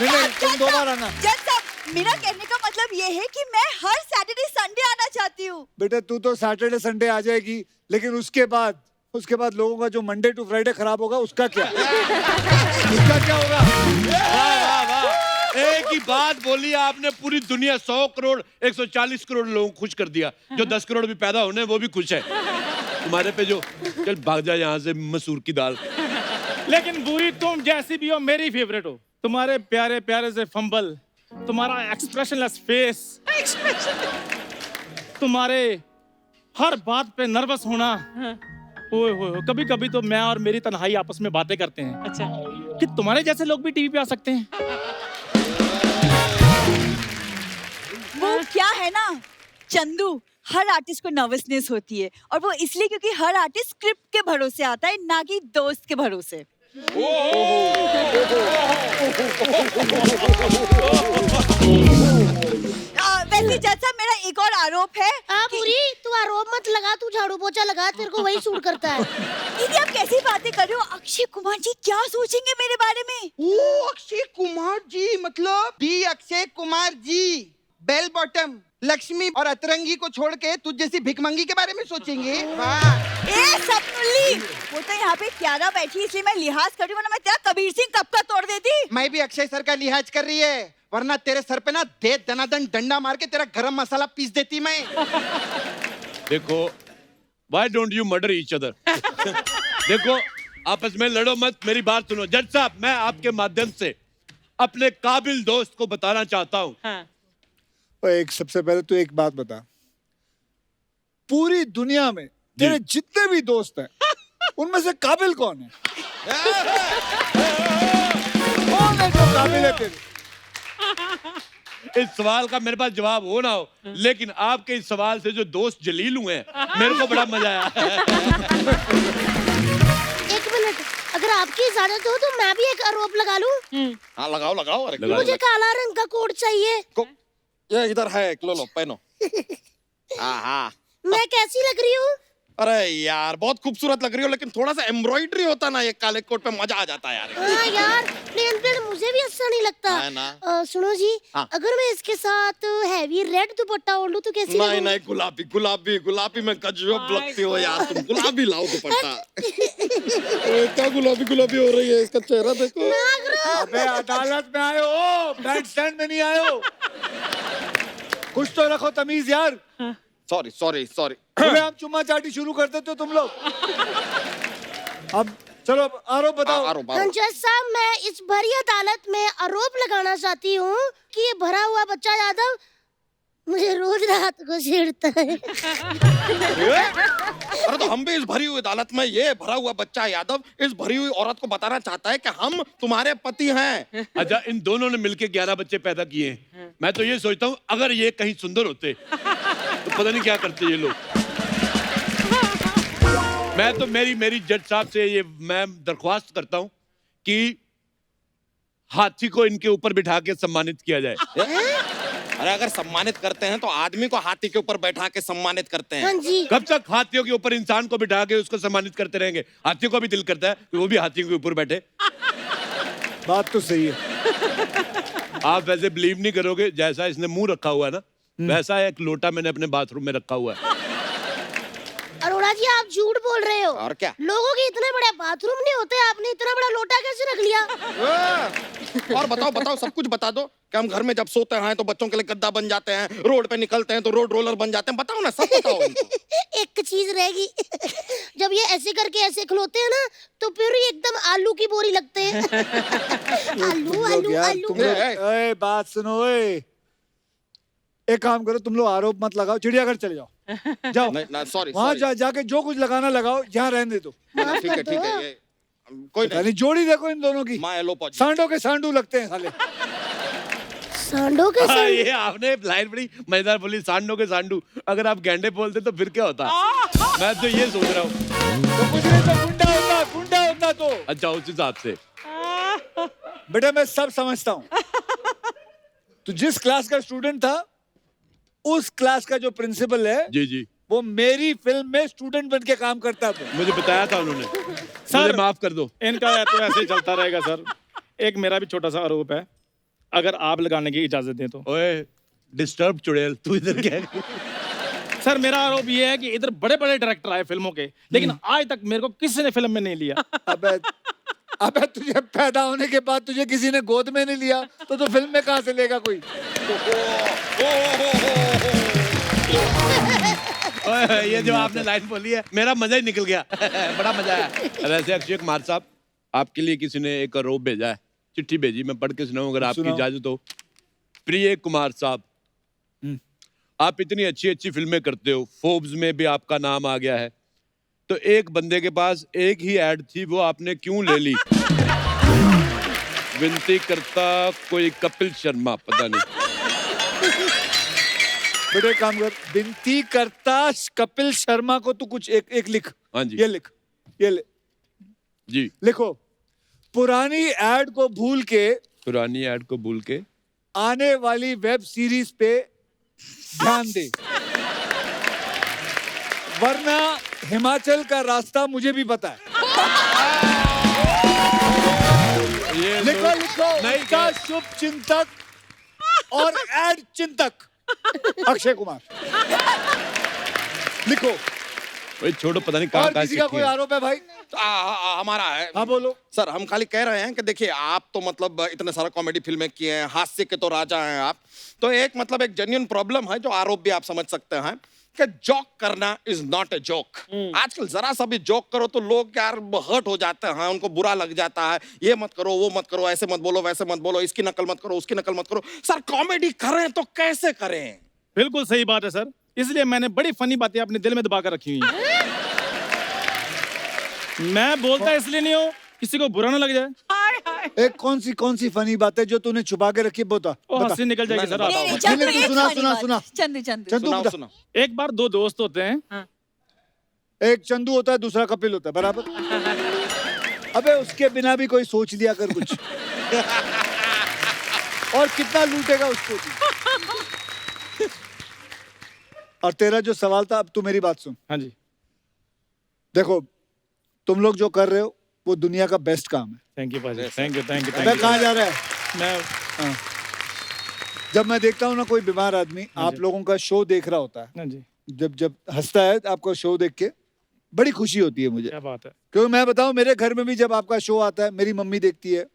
नहीं, तुम 2 बार आना। जज साहब मेरा कहने का मतलब ये है कि मैं हर सैटरडे संडे आना चाहती हूँ। बेटा तू तो सैटरडे संडे आ जाएगी, लेकिन उसके बाद लोगों का जो मंडे टू फ्राइडे खराब होगा उसका क्या? उसका क्या होगा? वाह वाह वाह, एक ही बात बोली आपने, पूरी दुनिया 100 करोड़ 140 करोड़ लोगों को खुश कर दिया। जो 10 करोड़ भी पैदा होने वो भी खुश है तुम्हारे पे। जो चल भाग जा यहाँ से, मसूर की दाल। लेकिन बुरी तुम जैसी भी हो मेरी फेवरेट हो। तुम्हारे प्यारे प्यारे से फंबल, तुम्हारा एक्सप्रेशनलेस फेस, तुम्हारे हर बात पे नर्वस होना। ओए होए, कभी कभी तो मैं और मेरी तन्हाई आपस में बातें करते हैं अच्छा कि तुम्हारे जैसे लोग भी टीवी पे आ सकते हैं। वो क्या है ना चंदू, हर आर्टिस्ट को नर्वसनेस होती है और वो इसलिए क्योंकि हर आर्टिस्ट स्क्रिप्ट के भरोसे आता है, ना कि दोस्त के भरोसे। वैसे जज साहब मेरा एक और आरोप है। पूरी तू आरोप मत लगा, तू झाड़ू पोछा लगा, तेरे को वही सूट करता है। दीदी आप कैसी बातें कर रहे हो? अक्षय कुमार जी क्या सोचेंगे मेरे बारे में? ओ अक्षय कुमार जी, मतलब दी अक्षय कुमार जी बेल बॉटम, लक्ष्मी और अतरंगी को छोड़ के तुझ जैसी भिखमंगी के बारे में सोचेंगे? ए सपनुल्ली, वो तो यहाँ पे क्यारा बैठी इसलिए मैं लिहाज कर रही हूँ, वरना मैं तेरा कबीर सिंह कब का तोड़ देती। मैं भी अक्षय सर का लिहाज कर रही है, वरना तेरे सर पे ना दे दनादन डंडा मार के तेरा गरम मसाला पीस देती मैं। देखो, why don't you murder each other? देखो, आपस में लड़ो मत, मेरी बात सुनो। जज साहब, मैं आपके माध्यम से अपने काबिल दोस्त को बताना चाहता हूँ। हाँ। एक सबसे पहले तो एक बात बता, पूरी दुनिया में तेरे जितने भी दोस्त हैं उनमें से काबिल कौन है? कौन है जो काबिल है तेरे? इस सवाल का मेरे पास जवाब हो ना हो, लेकिन आपके इस सवाल से जो दोस्त जलील हुए हैं, मेरे को बड़ा मजा आया। एक मिनट, अगर आपकी इजाजत हो तो मैं भी एक आरोप लगा लूं? हाँ लगाओ लगाओ। अरे मुझे काला रंग का कोट चाहिए। ये इधर है, लो पहनो। हाँ। मैं कैसी लग रही हूँ? अरे यार बहुत खूबसूरत लग रही हो, लेकिन थोड़ा सा एम्ब्रॉयडरी होता ना ये काले कोट पे, मजा आ जाता है यार। हाँ यार, प्लेन मुझे भी अच्छा नहीं लगता। है ना? सुनो जी, हाँ। अगर मैं इसके साथ हैवी रेड दुपट्टा ओढ़ लूं तो कैसी नहीं लगूंगी? नहीं, गुलाबी में गजब लगती हो यार तुम। गुलाबी लाओ दुपट्टा। क्या गुलाबी हो रही है, इसका चेहरा देखो। अबे अदालत में आए हो, बैंड स्टैंड में नहीं आए हो। कुछ तो रखो तमीज यार। सॉरी। अबे हम चुम्मा चाटी शुरू कर देते हो तुम लोग। अब चलो आरोप बताओ। जज साहब, मैं इस भरी अदालत में आरोप लगाना चाहती हूँ कि ये भरा हुआ बच्चा यादव मुझे रोज रात को छेड़ता है। अरे तो हम भी इस भरी हुई अदालत में ये भरा हुआ बच्चा यादव इस भरी हुई औरत को बताना चाहता है कि हम तुम्हारे पति हैं। अच्छा, इन दोनों ने मिलके 11 बच्चे पैदा किए हैं। मैं तो ये सोचता हूँ अगर ये कहीं सुंदर होते तो पता नहीं क्या करते ये लोग। मैं तो मेरी जज साहब से ये मैं दरख्वास्त करता हूँ कि हाथी को इनके ऊपर बिठा के सम्मानित किया जाए। अरे अगर सम्मानित करते हैं तो आदमी को हाथी के ऊपर बैठा के सम्मानित करते हैं। हाँ जी। कब तक हाथियों के ऊपर इंसान को बिठा के उसको सम्मानित करते रहेंगे? हाथियों को भी दिल करता है कि वो भी हाथियों के ऊपर बैठे। बात तो सही है। आप वैसे बिलीव नहीं करोगे, जैसा इसने मुंह रखा हुआ है ना, वैसा एक लोटा मैंने अपने बाथरूम में रखा हुआ है। अरोड़ा जी, आप झूठ बोल रहे हो। और क्या? लोगों के इतने बड़े बाथरूम नहीं होते, आपने इतना बड़ा लोटा कैसे रख लिया? और बताओ सब कुछ बता दो कि हम घर में जब सोते हैं तो बच्चों के लिए गद्दा बन जाते हैं, रोड पे निकलते हैं तो रोड रोलर बन जाते हैं। बताओ ना, सब बताओ इनको। एक चीज रहेगी, जब ये ऐसे करके ऐसे खिलौते हैं ना तो फिर एकदम आलू की बोरी लगते हैं। आलू। ए, बात सुनो। एक काम करो, तुम लोग आरोप मत लगाओ, चिड़ियाघर चले जाओ। जाओ सॉरी, वहाँ जाके जो कुछ लगाना लगाओ, यहाँ रहने दो। ठीक है ये कोई नहीं। जोड़ी देखो इन दोनों की, माँ एलोपा जी। सांडों के सांडू लगते हैं साले। सांडो के सांडू? ये आपने लाइन बड़ी मजेदार बोली, सांडो के सांडू। अगर आप गैंडे बोलते तो फिर क्या होता? मैं तो ये सोच रहा हूँ। तो कुछ नहीं तो गुंडा होता तो। अच्छा, उस हिसाब से। बेटा मैं सब समझता हूँ। तो जिस क्लास का स्टूडेंट था, उस क्लास का जो प्रिंसिपल है, जी जी, वो मेरी फिल्म में स्टूडेंट बन के काम करता था। मुझे बताया था उन्होंने। सर माफ कर दो। इनका तो ऐसे ही चलता रहेगा सर। एक मेरा भी छोटा सा आरोप है, अगर आप लगाने की इजाजत दें तो। ओए डिस्टर्ब चुड़ैल, तू इधर क्या है? सर मेरा आरोप ये है कि इधर बड़े बड़े डायरेक्टर आए फिल्मों के, लेकिन आज तक मेरे को किसी ने फिल्म में नहीं लिया। अबे तुझे पैदा होने के बाद तुझे किसी ने गोद में नहीं लिया तो फिल्म में कहाँ से लेगा कोई? ये जो आपने लाइन बोली है, मेरा मजा ही निकल गया। बड़ा मजा आया। वैसे अक्षय कुमार साहब, आपके लिए किसी ने एक आरोप भेजा है, चिट्ठी भेजी, मैं पढ़ के सुनाऊं अगर आपकी इजाजत हो। प्रिय कुमार साहब, आप इतनी अच्छी अच्छी फिल्में करते हो, फोर्ब्स में भी आपका नाम आ गया है, तो एक बंदे के पास एक ही ऐड थी, वो आपने क्यों ले ली? विनती करता कोई कपिल शर्मा, पता नहीं। बेटे काम कर, विनती करता कपिल शर्मा को तू कुछ एक लिख। हाँ जी, ये लिख, ये ले जी, लिखो। पुरानी ऐड को भूल के, पुरानी ऐड को भूल के आने वाली वेब सीरीज पे ध्यान दे, वरना हिमाचल का रास्ता मुझे भी पता है। ये लिखो लिखो, नहीं का शुभ चिंतक और ऐड चिंतक अक्षय कुमार लिखो। भाई छोड़ो, पता नहीं और कहाँ किसी का कोई आरोप है भाई? हमारा है। हाँ बोलो सर, हम खाली कह रहे हैं कि देखिए, आप तो मतलब इतने सारा कॉमेडी फिल्में किए हैं, हास्य के तो राजा हैं आप, तो एक मतलब एक जेन्युइन प्रॉब्लम है, जो आरोप भी आप समझ सकते हैं, कि जोक करना इज नॉट ए जोक। आजकल जरा सा भी जोक करो तो लोग यार हर्ट हो जाते हैं, उनको बुरा लग जाता है। ये मत करो, वो मत करो, ऐसे मत बोलो, वैसे मत बोलो, इसकी नकल मत करो, उसकी नकल मत करो। सर कॉमेडी करें तो कैसे करें? बिल्कुल सही बात है सर, इसलिए मैंने बड़ी फनी बातें अपने दिल में दबा कर रखी हुई हैं। मैं बोलता इसलिए नहीं हूँ किसी को बुरा ना लग जाए। एक कौन सी फनी बात है जो तूने छुपा के रखी? बता, हंसी निकल जाएगी सर। सुना। सुना। एक बार दो दोस्त होते हैं, एक चंदू होता है, दूसरा कपिल होता है, बराबर? अबे उसके बिना भी कोई सोच लिया कर कुछ। और कितना लूटेगा उसको तू? और तेरा जो सवाल था, अब तू मेरी बात सुन। हाँ जी। देखो, तुम लोग जो कर रहे हो वो दुनिया का बेस्ट काम है। थैंक यू भाई, थैंक यू। कहाँ जा रहा है? मैं जब मैं देखता हूँ ना कोई बीमार आदमी आप लोगों का शो देख रहा होता है, जी, जब हंसता है आपका शो देख के, बड़ी खुशी होती है मुझे। क्या बात है। क्योंकि मैं बताऊं, मेरे घर में भी जब आपका शो आता है, मेरी मम्मी देखती है,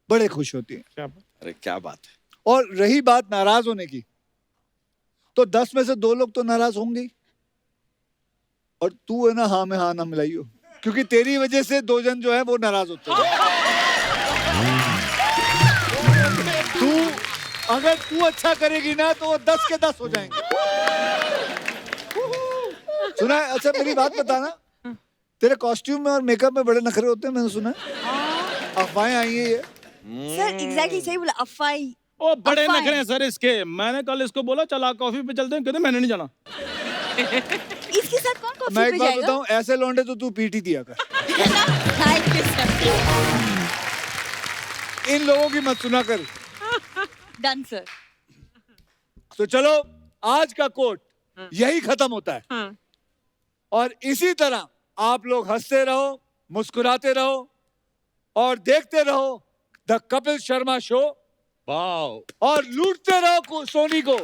बड़े खुश होती है। क्या बात? अरे क्या बात है। और रही बात नाराज होने की, तो 10 में से 2 लोग तो नाराज होंगे, और तू है ना हाँ में हाँ ना मिलाइयो, क्योंकि तेरी वजह से 2 जन जो है वो नाराज होते हैं। अगर तू अच्छा करेगी ना तो वो 10 के 10 हो जाएंगे। सुना है? अच्छा मेरी बात बताना, तेरे कॉस्ट्यूम में और मेकअप में बड़े नखरे होते हैं, मैंने सुना है। अफवाहें आई है ये। सर एग्जैक्टली सही बोला, अफवाह। ओ बड़े नखरे हैं सर इसके। मैंने कल इसको बोला चला कॉफी पे चलते हैं, कहते मैंने नहीं जाना। इसके साथ कौन कॉफी मैं पे एक बात जाएगा? बताऊं, ऐसे लौंडे तो तू पीटी दिया कर। इन लोगों की मत सुना कर। Done sir. तो चलो, आज का कोट यही खत्म होता है। और इसी तरह आप लोग हंसते रहो, मुस्कुराते रहो और देखते रहो द कपिल शर्मा शो। वाह। और लूटते रहो सोनी को।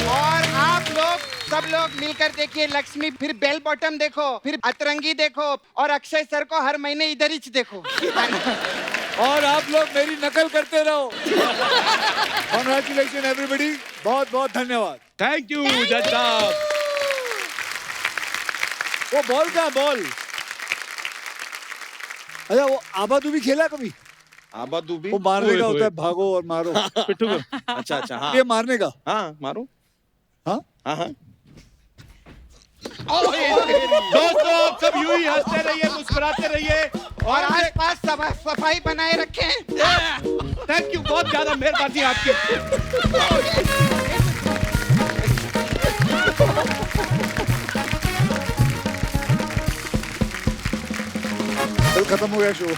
और आप लोग सब लोग मिलकर देखिए लक्ष्मी, फिर बेल बॉटम देखो, फिर अतरंगी देखो, और अक्षय सर को हर महीने इधर ही देखो। और आप लोग मेरी नकल करते रहो। कॉन्ग्रेचुलेशन एवरीबॉडी, बहुत बहुत धन्यवाद। थैंक यू जज साहब। वो बॉल का बॉल, अच्छा वो आबादूबी खेला कभी? आबादूबी वो मारने का होता है, भागो और मारो। पिट्ठू को। अच्छा अच्छा, हाँ ये मारने का। हाँ मारो। हाँ हाँ हाँ। दोस्तों आप सब यूं ही हंसते रहिए, मुस्कुराते रहिए और आसपास सफाई बनाए रखें। थैंक यू, बहुत ज्यादा मेहरबानी आपकी। कल खत्म हो गया शो।